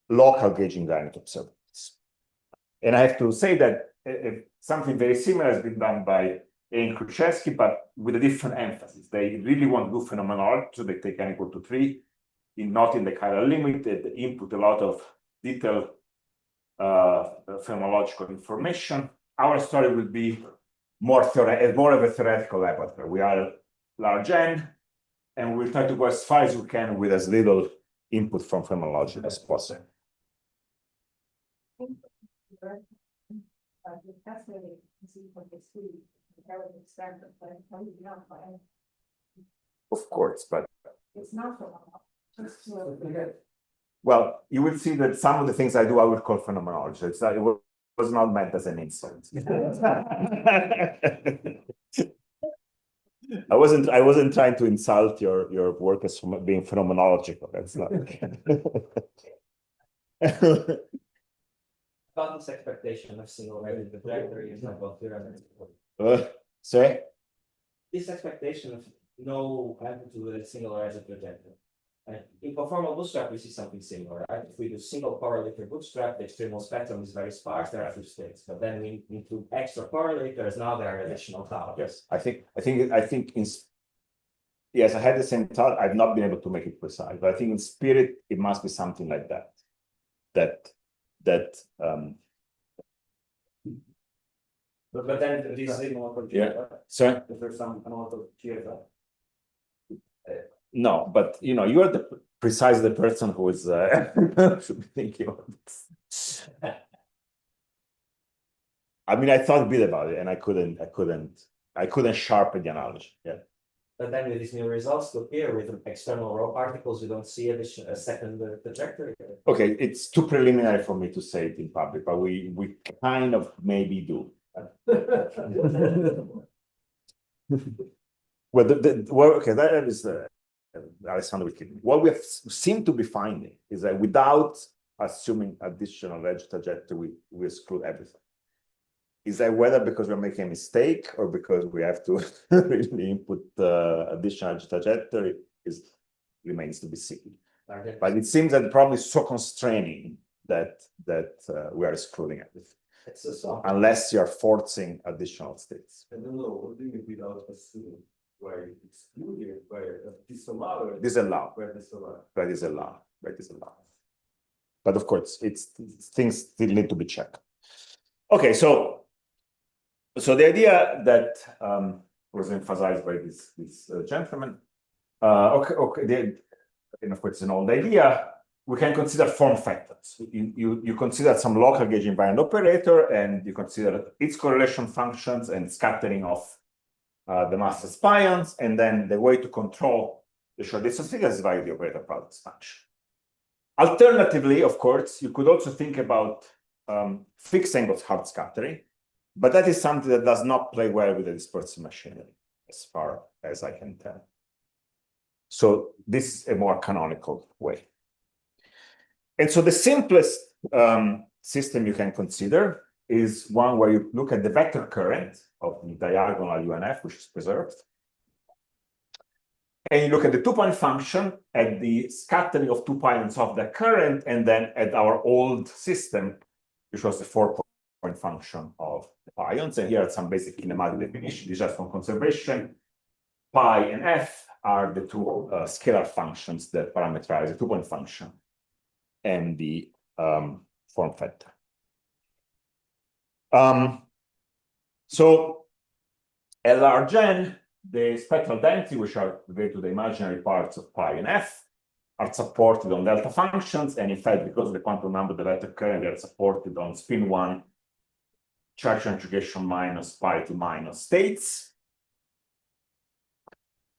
local gauging granite observations. And I have to say that something very similar has been done by A. Khrushchevsky, but with a different emphasis. They really want to do phenomenology, so they take n equal to 3, not in the chiral limit, they input a lot of detailed phenomenological information. Our story will be more of a theoretical laboratory. We are large N, and we'll try to go as far as we can with as little input from phenomenology as possible. Of course, but it's not well, you will see that some of the things I do, I would call phenomenology. It was not meant as an insult. I wasn't trying to insult your work as being phenomenological. That's not. About this expectation of single-rated trajectory is not both theoretical. Sorry? This expectation of no amplitude with a single-rated trajectory. And in conformal bootstrap, we see something similar, right? If we do single correlator bootstrap, the extremal spectrum is very sparse, there are 2 states, but then we include extra correlators, now there are additional tau. Yes, I think yes, I had the same thought. I've not been able to make it precise, but I think in spirit it must be something like that. But then this is yeah. Sorry? Is there some analog GFL? No, but you know, you are precisely the person who is should be thinking about this. I mean, I thought a bit about it, and I couldn't sharpen the analogy. Yeah. But then with these new results to appear with external raw particles, you don't see a second trajectory. Okay, it's too preliminary for me to say it in public, but we kind of maybe do. Well, okay, that is Alessandro. What we seem to be finding is that without assuming additional edge trajectory, we exclude everything. Is that whether because we're making a mistake or because we have to really input additional edge trajectory remains to be seen. Okay. But it seems that the problem is so constraining that we are excluding everything. Unless you're forcing additional states. I don't know, what do you mean without assuming? Where exclude it, where disallow it? Disallow. Where disallow. Where disallow. Where disallow. But of course, things still need to be checked. Okay, so the idea that was emphasized by this gentleman, and of course, it's an old idea. We can consider form factors. You consider some local gauge invariant operator, and you consider its correlation functions and scattering of the mass spions, and then the way to control the short distance figures is via the operator products function. Alternatively, of course, you could also think about fixed angle hard scattering, But that is something that does not play well with the dispersive machinery, as far as I can tell. So this is a more canonical way. And so the simplest system you can consider is one where you look at the vector current of the diagonal UNF, which is preserved. And you look at the two-point function at the scattering of 2 pions of the current, and then at our old system, which was the 4-point function of the pions. And here are some basic kinematic definition. These are from conservation. Pi and f are the two scalar functions that parameterize the two-point function and the form factor. So at large n, the spectral density, which are related to the imaginary parts of pi and f, are supported on delta functions. And in fact, because of the quantum number, the vector current, they are supported on spin 1 charge conjugation minus pi to minus states.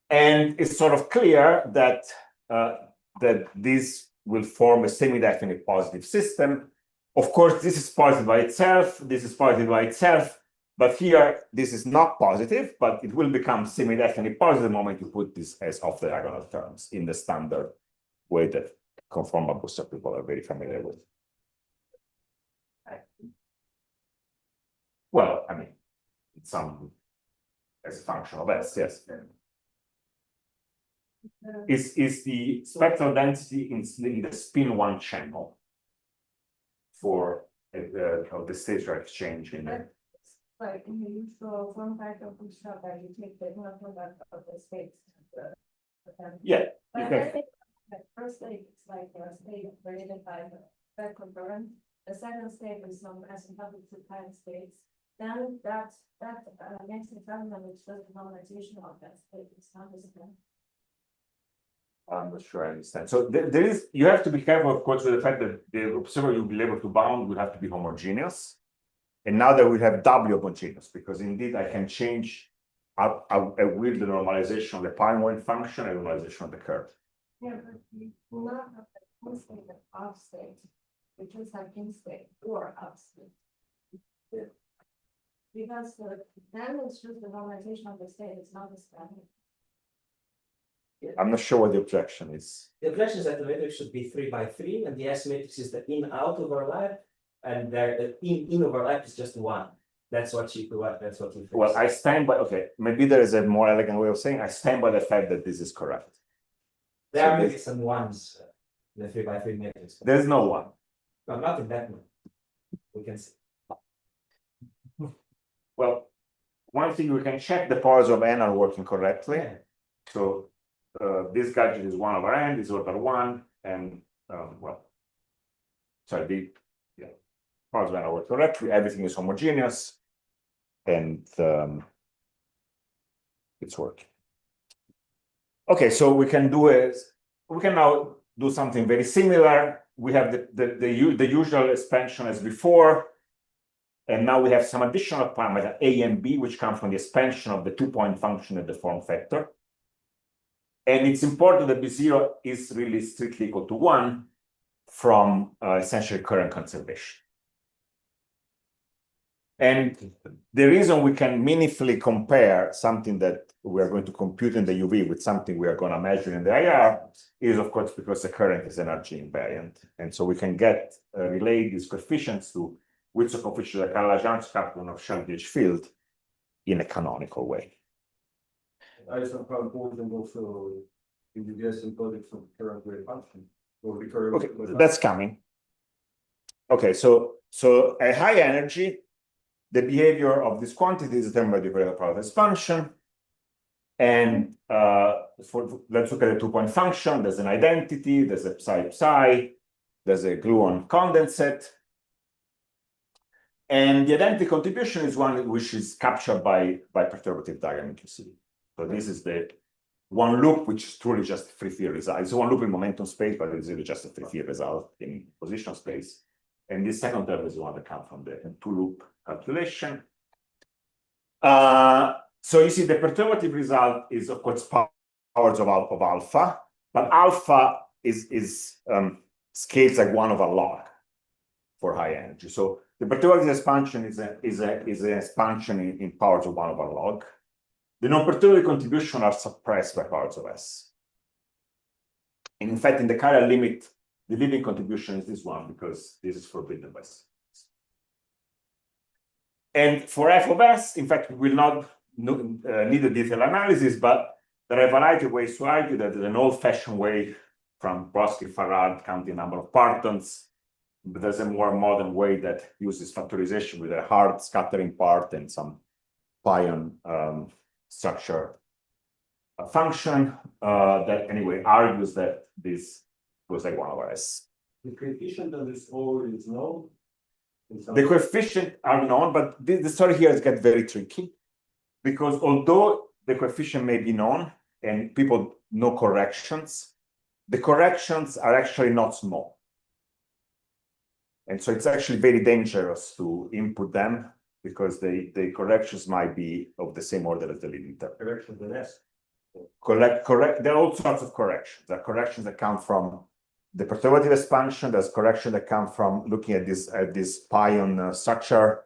And it's sort of clear that, that this will form a semi-definite positive system. Of course, this is positive by itself, this is positive by itself, but here this is not positive, but it will become semi-definite positive the moment you put this as off-diagonal terms in the standard way that conformal booster people are very familiar with. Well, I mean, it's some as a function of S, yes. Is the spectral density in the spin 1 channel for the stationary exchange in there. Like in the usual form factor bootstrap, that you take the inner product of the states. Yeah. But Okay. I think the first state is like a state created by the vector current. The second state is some asymptotic time states. Then that makes the element which does the normalization of that state. It's not the same. I'm not sure I understand. So there is, you have to be careful, of course, with the fact that the observer you'll be able to bound will have to be homogeneous. And now that we have doubly homogeneous, because indeed I can change I will the normalization of the pi-point function and normalization of the curve. Yeah, but you do not have the in state and off state. You just have in state or off state. Because then it's just the normalization of the state, it's not the standard. I'm not sure what the objection is. The objection is that the matrix should be 3 by 3, and the S matrix is the in-out overlap, and the in overlap is just 1. That's what you do. That's what you fix. Well, I stand by, okay, maybe there is a more elegant way of saying I stand by the fact that this is correct. There so are maybe this- some ones in the 3 by 3 matrix. There's no one. No, not in that one. We can see. Well, one thing we can check the powers of n are working correctly. Yeah. So this gadget is 1 over n, this is order 1, and well, sorry, the powers of n are working correctly, everything is homogeneous, and it's working. Okay, so we can now do something very similar. We have the usual expansion as before, and now we have some additional parameter a and b, which come from the expansion of the two-point function at the form factor. And it's important that B0 is really strictly equal to 1 from essentially current conservation. And the reason we can meaningfully compare something that we are going to compute in the UV with something we are going to measure in the IR is, of course, because the current is energy invariant. And so we can relate these coefficients to Wilson coefficient of Lagrange captain of Schell-Gauge field in a canonical way. I some composing also in the asymptotics of current wave function. Or the current Okay, wave that's coming. Okay, so at high energy, the behavior of this quantity is determined by the operator product function. And let's look at the two-point function. There's an identity, there's a psi, there's a gluon condensate. And the identity contribution is one which is captured by perturbative diagram, you see. So this is the one loop, which is truly just a free field result. It's one loop in momentum space, but it's really just a free field result in position space. And this second term is the one that comes from the two-loop calculation. So you see the perturbative result is, of course, powers of alpha, but alpha is scales like 1 over log for high energy. So The perturbative expansion is an expansion in powers of 1 over log. The non-perturbative contribution are suppressed by powers of S. And in fact, in the chiral limit, the leading contribution is this one because this is forbidden by S. And for f of S, in fact, we will not need a detailed analysis, but there are a variety of ways to argue that there's an old-fashioned way from Brodsky-Farad counting number of partons, but there's a more modern way that uses factorization with a hard scattering part and some pion structure function that anyway argues that this goes like 1 over S. The coefficient of this O is known. The coefficient are known, but the story here is get very tricky because although the coefficient may be known and people know corrections, the corrections are actually not small. And so it's actually very dangerous to input them because the corrections might be of the same order as the leading term. Corrections in S. Correct. There are all sorts of corrections. There are corrections that come from the perturbative expansion. There's correction that come from looking at this pion structure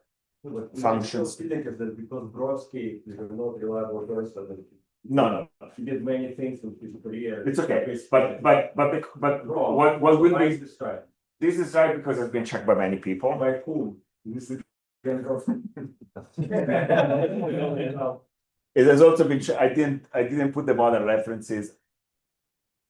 functions. I think that because Brodsky is a not reliable person. No. He did many things in his career. It's okay. But what will be this right? this is right because it's been checked by many people. By whom? This is It has also been. I didn't put the modern references.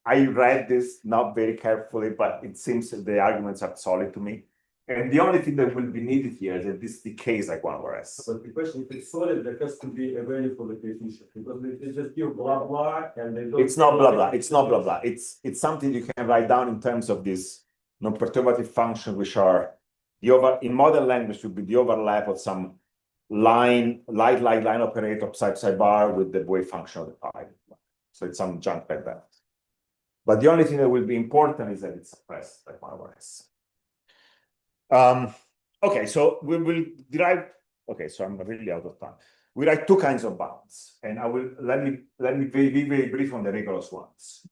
I read this not very carefully, but it seems that the arguments are solid to me. And the only thing that will be needed here is that this decays like 1 over S. But the question, if it's solid, there has to be a value for the coefficient because it's just give blah blah and they don't. It's not blah blah. It's not blah blah. It's something you can write down in terms of this non-perturbative function, which are in modern language would be the overlap of some line operator psi bar with the wave function of the pi. So it's some junk like that. But the only thing that will be important is that it's suppressed like 1 over S. Okay, so we will derive. Okay, so I'm really out of time. We write two kinds of bounds, and I will let me be very brief on the rigorous ones.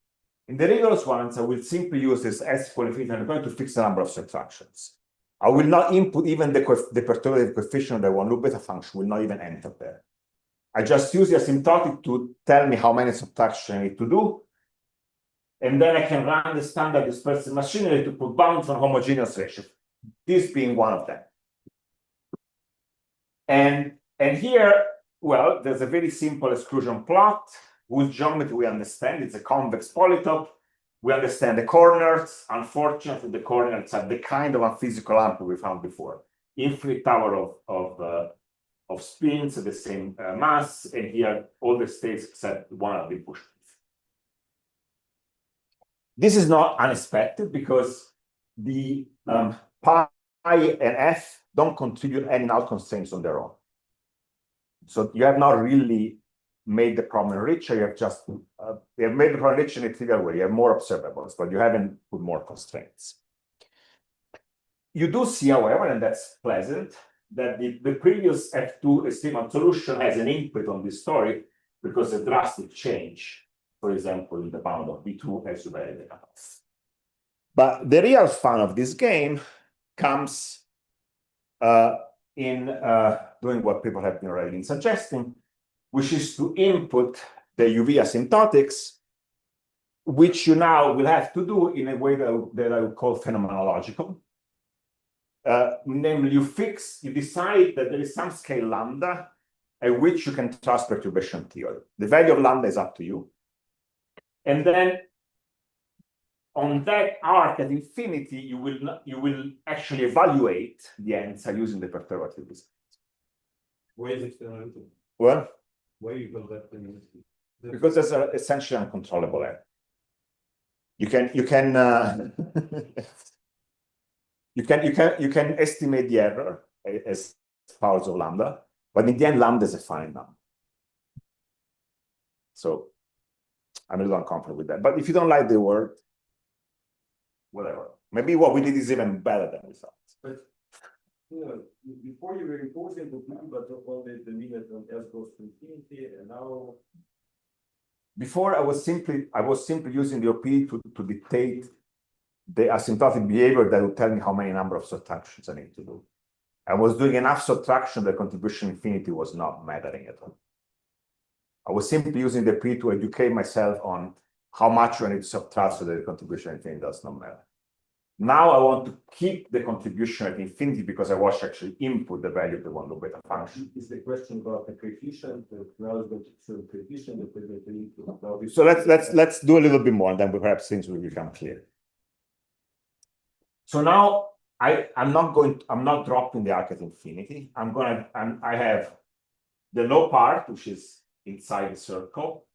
In the rigorous ones, I will simply use this S equal infinity, and I'm going to fix the number of subtractions. I will not input even the perturbative coefficient of the one loop beta function will not even enter there. I just use the asymptotic to tell me how many subtractions I need to do. And then I can run the standard dispersive machinery to put bounds on homogeneous ratio, this being one of them. And here, well, there's a very simple exclusion plot whose geometry we understand. It's a convex polytope. We understand the corners. Unfortunately, the corners are the kind of unphysical amplitude we found before. Infinite tower of spins at the same mass, and here all the states except one have been pushed. This is not unexpected because the pi and f don't contribute any null constraints on their own. So you have not really made the problem richer. You have just you have made the problem richer in a trivial way. You have more observables, but you haven't put more constraints. You do see, however, and that's pleasant, that the previous F2 extreme solution has an input on this story because a drastic change, for example, in the bound of B2 as you vary the cutoff. But the real fun of this game comes in doing what people have been already suggesting, which is to input the UV asymptotics, which you now will have to do in a way that I would call phenomenological. Namely, you decide that there is some scale lambda at which you can trust perturbation theory. The value of lambda is up to you. And then on that arc at infinity, you will actually evaluate the answer using the perturbative result. Where is it? Well, Where you go that thing? because there's an essentially uncontrollable error. You can estimate the error as powers of lambda, but in the end, lambda is a finite number. So I'm a little uncomfortable with that. But if you don't like the word, whatever. Maybe what we did is even better than we thought. But before you were imposing the blue, but only the limit on S goes to infinity, and now. Before I was simply using the OP to dictate the asymptotic behavior that would tell me how many number of subtractions I need to do. I was doing enough subtraction that contribution infinity was not mattering at all. I was simply using the P to educate myself on how much I need to subtract so that the contribution infinity does not matter. Now I want to keep the contribution at infinity because I want to actually input the value of the one loop beta function. Is the question about the coefficient, the relevant to the coefficient that we need to. So let's do a little bit more, and then perhaps things will become clear. So now I'm not dropping the arc at infinity. I have the low part, which is inside the circle,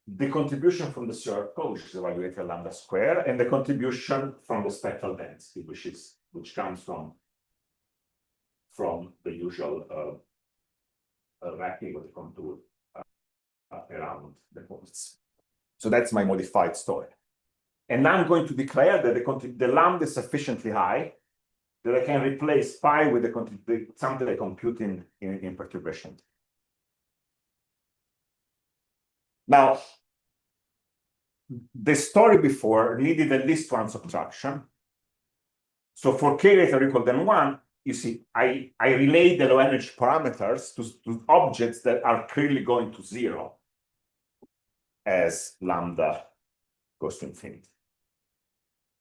the contribution from the circle, which is evaluated lambda square, and the contribution from the spectral density, which comes from the usual wrapping of the contour around the points. So that's my modified story. And now I'm going to declare that the lambda is sufficiently high that I can replace pi with something I compute in perturbation. Now, the story before needed at least one subtraction. So for k greater or equal than 1, you see, I relate the low energy parameters to objects that are clearly going to 0 as lambda goes to infinity.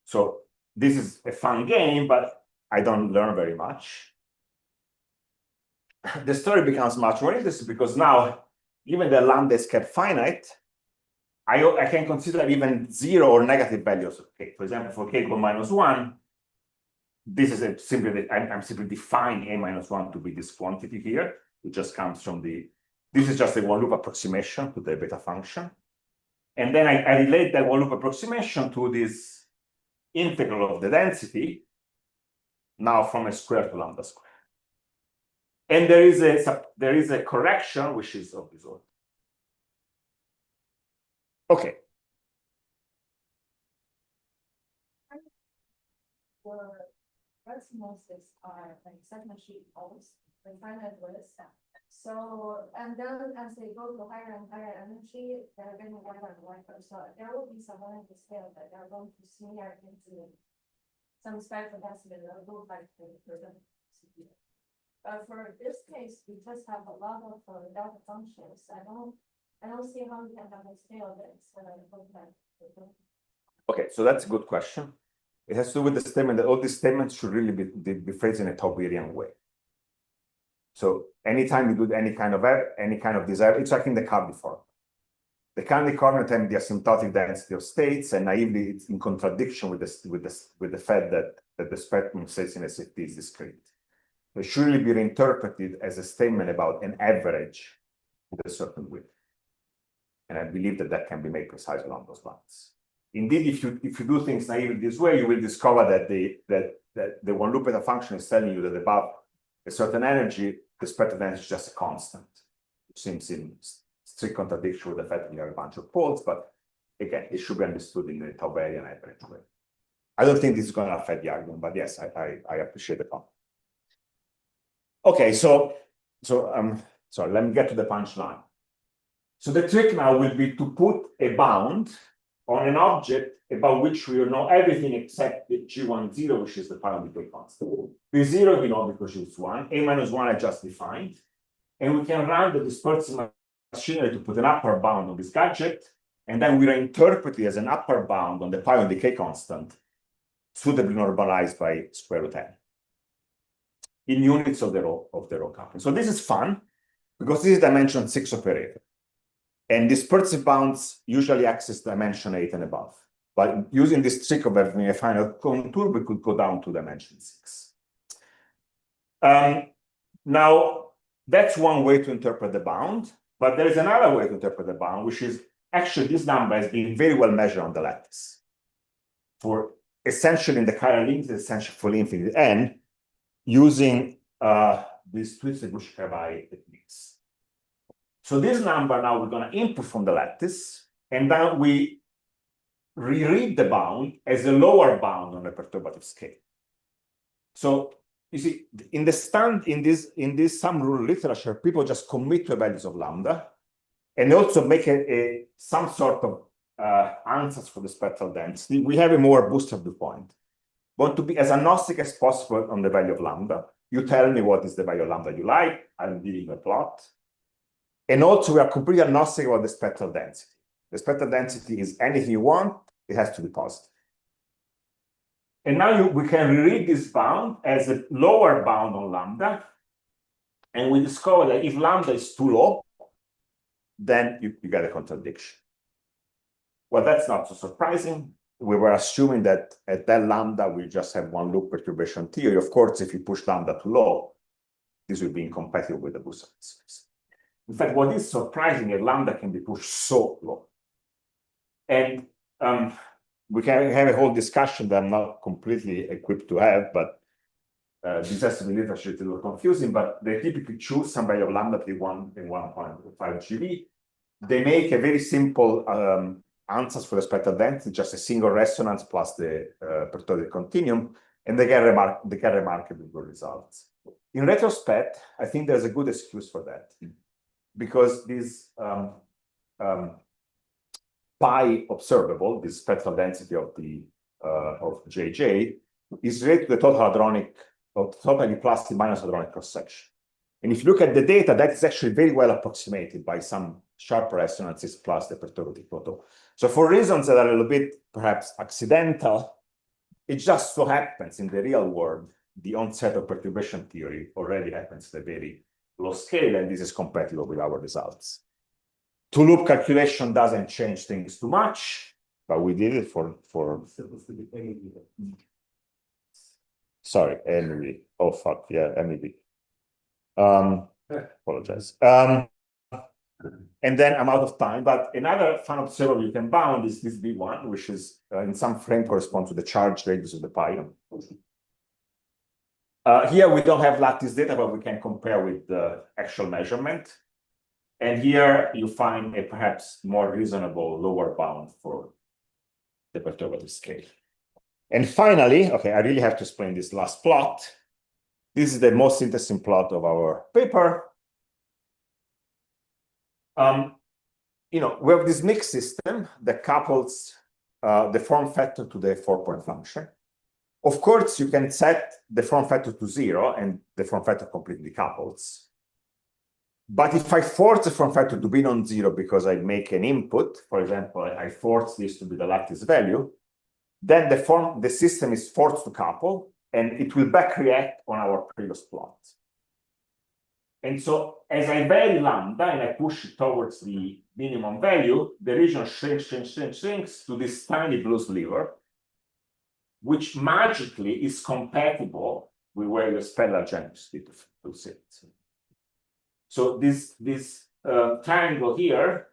So this is a fun game, but I don't learn very much. The story becomes much more interesting because now, given that lambda is kept finite, I can consider even 0 or negative values of k. For example, for k equal -1, this is I'm simply defining a -1 to be this quantity here. It just comes from this is just a one loop approximation to the beta function. And then I relate that one loop approximation to this integral of the density, now from a square to lambda square. And there is a correction, which is of this order. Okay. For osmosis are like segment sheet holes, the finite list. So, and then as they go to higher and higher energy, they're getting wider and wider. So there will be some energy scale that they're going to smear into some spectral density that will look like the but for this case, we just have a lot of delta functions. I don't see how we can have a scale that's look like. Okay, so that's a good question. It has to do with the statement that all these statements should really be phrased in a Tauberian way. So anytime you do any kind of desire, it's like in the Carnot form. The Carnot coordinate and the asymptotic density of states, and naively it's in contradiction with the fact that the spectrum states in SFT is discrete. It should really be reinterpreted as a statement about an average with a certain width. And I believe that can be made precise along those lines. Indeed, if you do things naively this way, you will discover that the one loop beta function is telling you that above a certain energy, the spectral energy is just a constant. It seems in strict contradiction with the fact that you have a bunch of poles, but again, it should be understood in a Tauberian average way. I don't think this is going to affect the argument, but yes, I appreciate the comment. Okay, so let me get to the punchline. So the trick now will be to put a bound on an object about which we know everything except the G10, which is the parameter constant. B0 we know because it's 1, A-1 I just defined, and we can run the dispersive machinery to put an upper bound on this gadget, and then we reinterpret it as an upper bound on the pi on the k constant, suitably normalized by square root n, in units of the row coupling. So this is fun, because this is dimension 6 operator. And dispersive bounds usually access dimension 8 and above. But using this trick of having a finite contour, we could go down to dimension 6. Now, that's one way to interpret the bound, but there is another way to interpret the bound, which is actually this number has been very well measured on the lattice. For essentially in the chiral limit, essentially for infinite n, using these twisted Bush-Cabai techniques. So this number now we're going to input from the lattice, and then we reread the bound as a lower bound on a perturbative scale. So you see, in this sum rule literature, people just commit to values of lambda, and also make some sort of answers for the spectral density. We have a more bootstrap point, want to be as agnostic as possible on the value of lambda. You tell me what is the value of lambda you like, I'm giving a plot. And also we are completely agnostic about the spectral density. The spectral density is anything you want, it has to be positive. And now we can reread this bound as a lower bound on lambda. And we discover that if lambda is too low, then you get a contradiction. Well, that's not so surprising. We were assuming that at that lambda, we just have one loop perturbation theory. Of course, if you push lambda too low, this will be incompatible with the booster series. In fact, what is surprising is lambda can be pushed so low. And we can have a whole discussion that I'm not completely equipped to have, but this has to be literature, it's a little confusing, but they typically choose some value of lambda T1 in 1.5 GeV. They make a very simple answers for the spectral density, just a single resonance plus the perturbative continuum, and they get remarkably good results. In retrospect, I think there's a good excuse for that, because this pi observable, this spectral density of the of JJ, is related to the total hadronic, or totally plus and minus hadronic cross section. And if you look at the data, that is actually very well approximated by some sharp resonances plus the perturbative photo. So for reasons that are a little bit perhaps accidental, it just so happens in the real world, the onset of perturbation theory already happens at a very low scale, and this is compatible with our results. Two-loop calculation doesn't change things too much, but we did it for sorry, MEV. Oh fuck, yeah, MEV. Apologize. And then I'm out of time, but another fun observable you can bound is this B1, which is in some frame corresponds to the charge radius of the pion. Here we don't have lattice data, but we can compare with the actual measurement. And here you find a perhaps more reasonable lower bound for the perturbative scale. And finally, okay, I really have to explain this last plot. This is the most interesting plot of our paper. You know, we have this mixed system that couples the form factor to the 4-point function. Of course, you can set the form factor to 0 and the form factor completely couples. But if I force the form factor to be non-zero because I make an input, for example, I force this to be the lattice value, then the system is forced to couple, and it will back react on our previous plot. And so as I vary lambda and I push it towards the minimum value, the region shrinks to this tiny blue sliver, which magically is compatible with where you expect large to sit. So this triangle here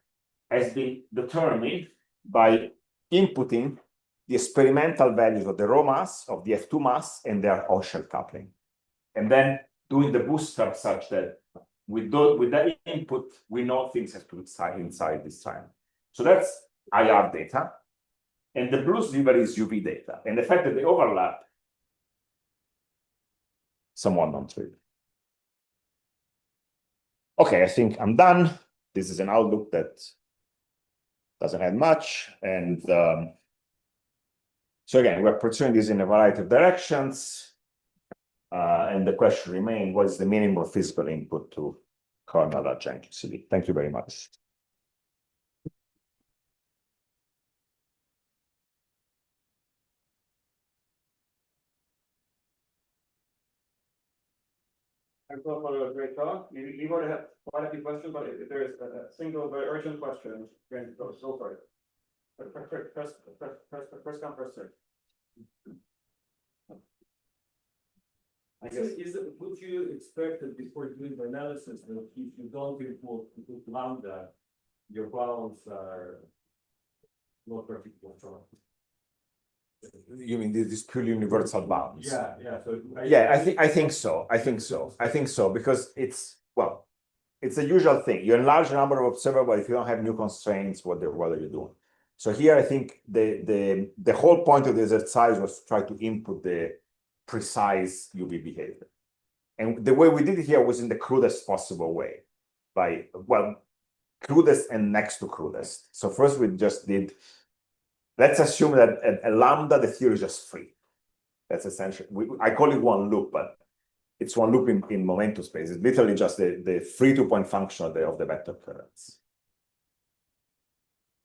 has been determined by inputting the experimental values of the rho mass, of the F2 mass, and their Aushel coupling. And then doing the bootstrap such that with that input, we know things have to be inside this triangle. So that's IR data. And the blue sliver is UV data. And the fact that they overlap, somewhat non-trivial. Okay, I think I'm done. This is an outlook that doesn't have much. And so again, we're pursuing this in a variety of directions. And the question remains, what is the minimum physical input to kernel large CD? Thank you very much. Thanks a lot for a great talk. You already have quite a few questions, but if there is a single very urgent question, you can go for it. First come, first serve. I guess would you expect that before doing the analysis that if you don't input lambda, your bounds are not perfectly strong? You mean this purely universal bounds? Yeah. So I think so because it's the usual thing. You enlarge the number of observables if you don't have new constraints. What are you doing? So here I think the whole point of the exercise was to try to input the precise UV behavior, and the way we did it here was in the crudest possible way, by crudest and next to crudest. So first we just did. Let's assume that at lambda, the theory is just free. That's essential. I call it one loop, but it's one loop in momentum space. It's literally just the free two-point function of the vector currents.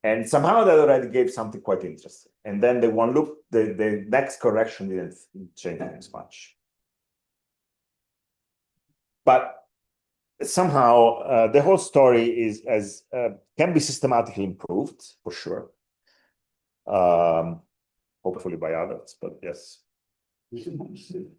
And somehow that already gave something quite interesting. And then the one loop, the next correction didn't change things much. But somehow the whole story can be systematically improved for sure. Hopefully by others, but yes. Thank you.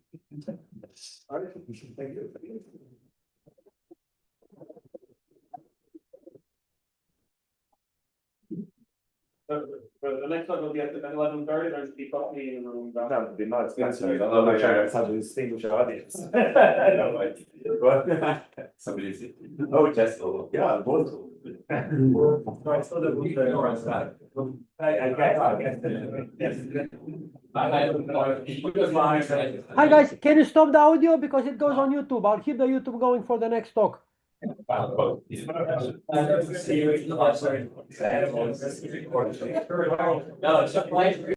The next one will be at 11:30, there's the coffee in the room. No, they're not expensive. Yeah, I'm not trying to have a distinguished audience. Somebody's. Oh, just, yeah, both. Right, so that we- Hi guys, can you stop the audio because it goes on YouTube? I'll keep the YouTube going for the next talk. No, it's a pleasure.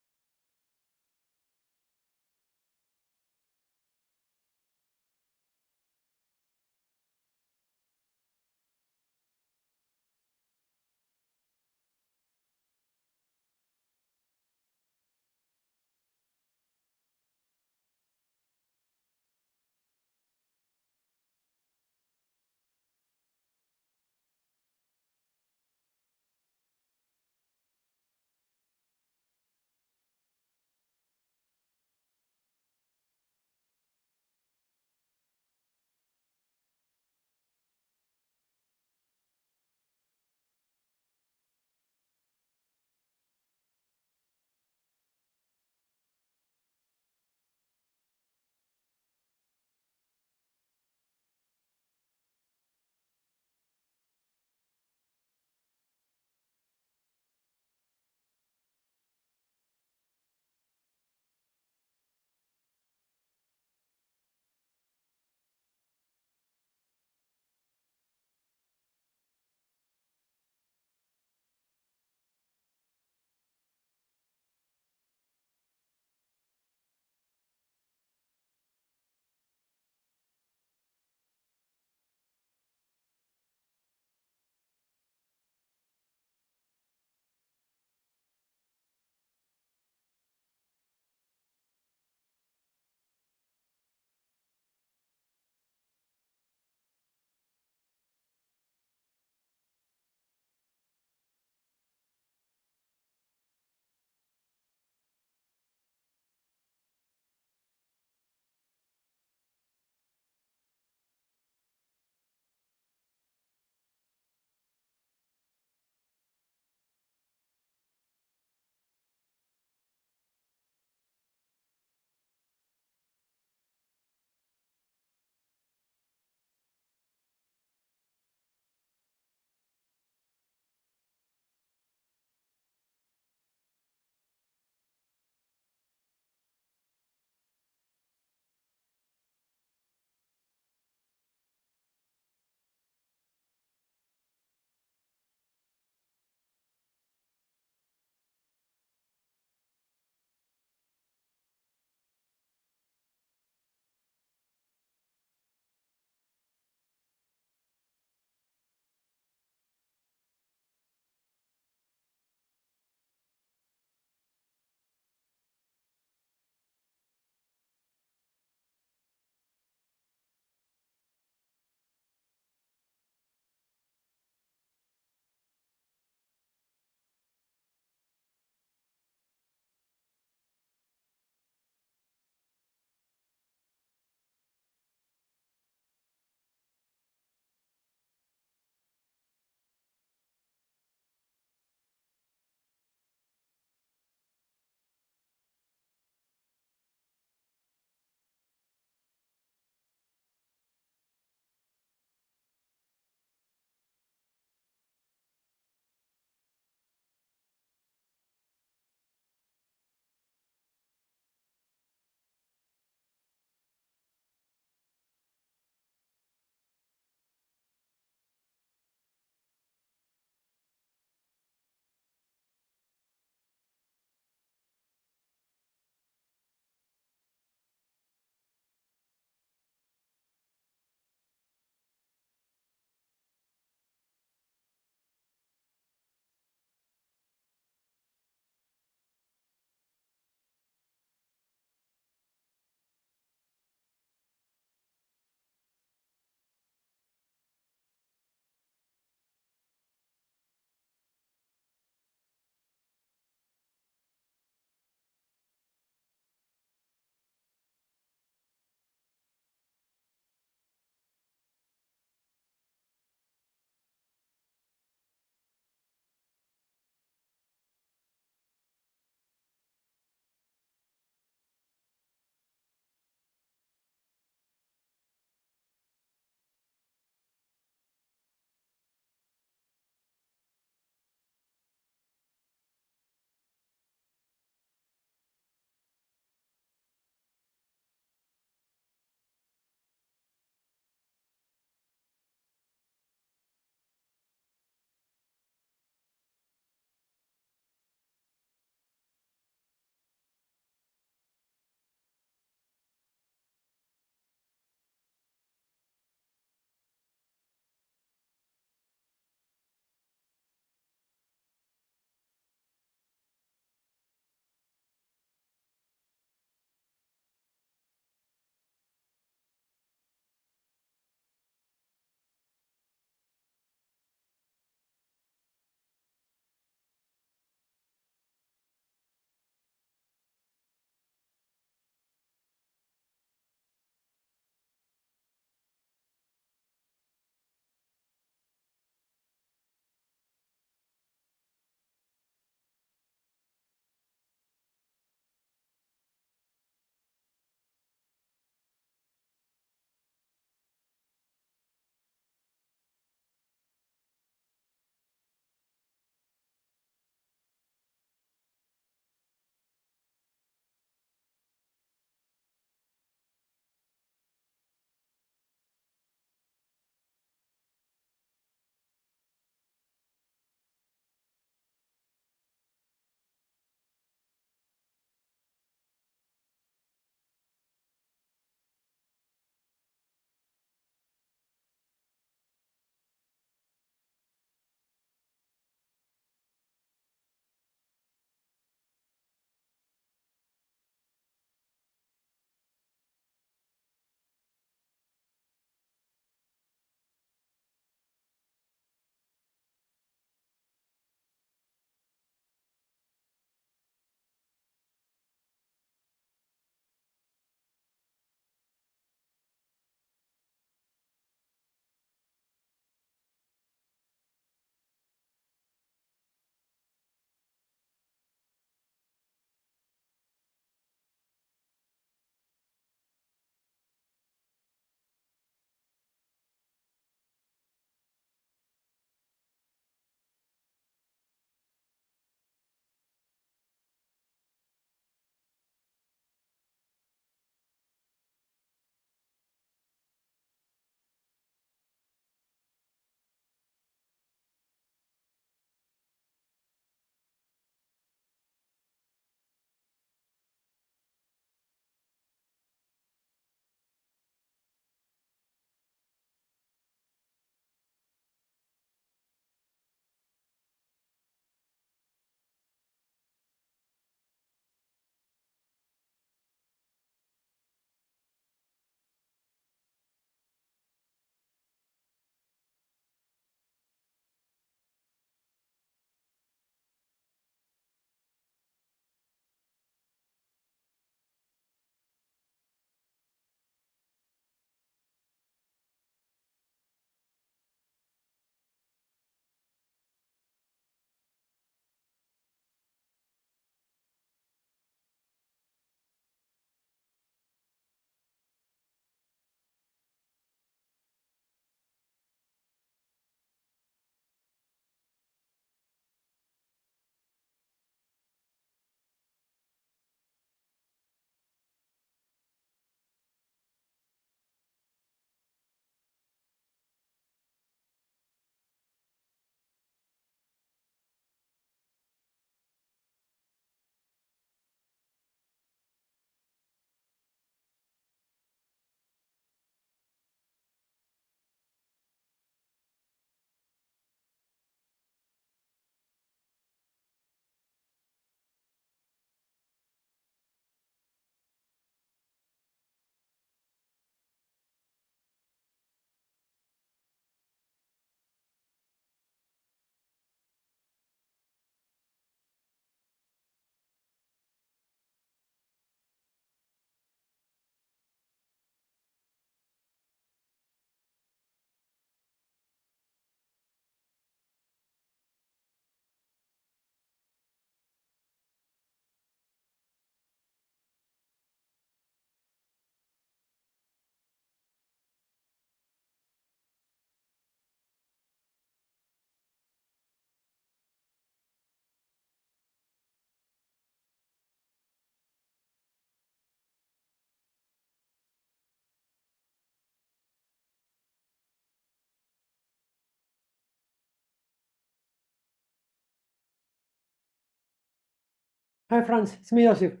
Hi, Franz. It's me, Josip.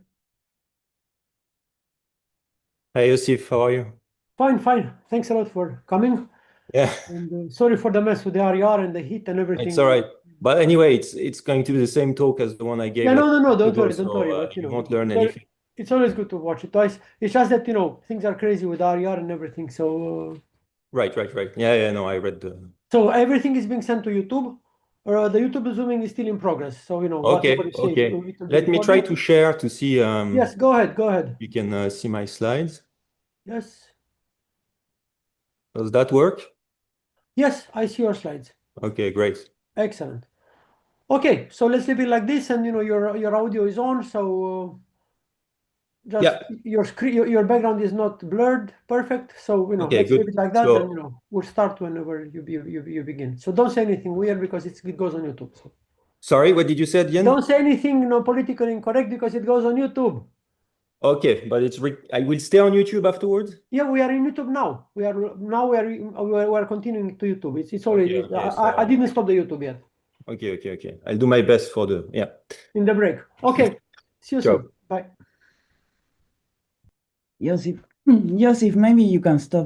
Hi, Yosif, how are you? Fine, fine. Thanks a lot for coming. Yeah, And sorry for the mess with the RER and the heat and everything. it's all right. But anyway, it's going to be the same talk as the one I gave. Yeah, like no, don't ago, worry, so, don't worry. But you won't learn anything. it's always good to watch it twice. It's just that, things are crazy with RER and everything. So, Right. Yeah, no, I read the. so everything is being sent to YouTube. The YouTube Zooming is still in progress. So, whatever you say, Okay. it will be Let me try recorded. to share to see Yes, go ahead. you can see my slides. Yes. Does that work? Yes, I see your slides. Okay, great. Excellent. Okay, so let's leave it like this, and your audio is on, so just Yeah. your screen, your background is not blurred, perfect. So Okay, let's good. leave it like that, So- and we'll start whenever you begin. So don't say anything weird because it goes on YouTube. So Sorry, what did you say at the end? don't say anything politically incorrect because it goes on YouTube. Okay, but I will stay on YouTube afterwards. Yeah, we are in YouTube now. We are continuing to YouTube. It's already. Okay, I didn't stop the YouTube yet. Okay. I'll do my best for the In the break. Okay. See you Ciao. soon. Bye. Josip, maybe you can stop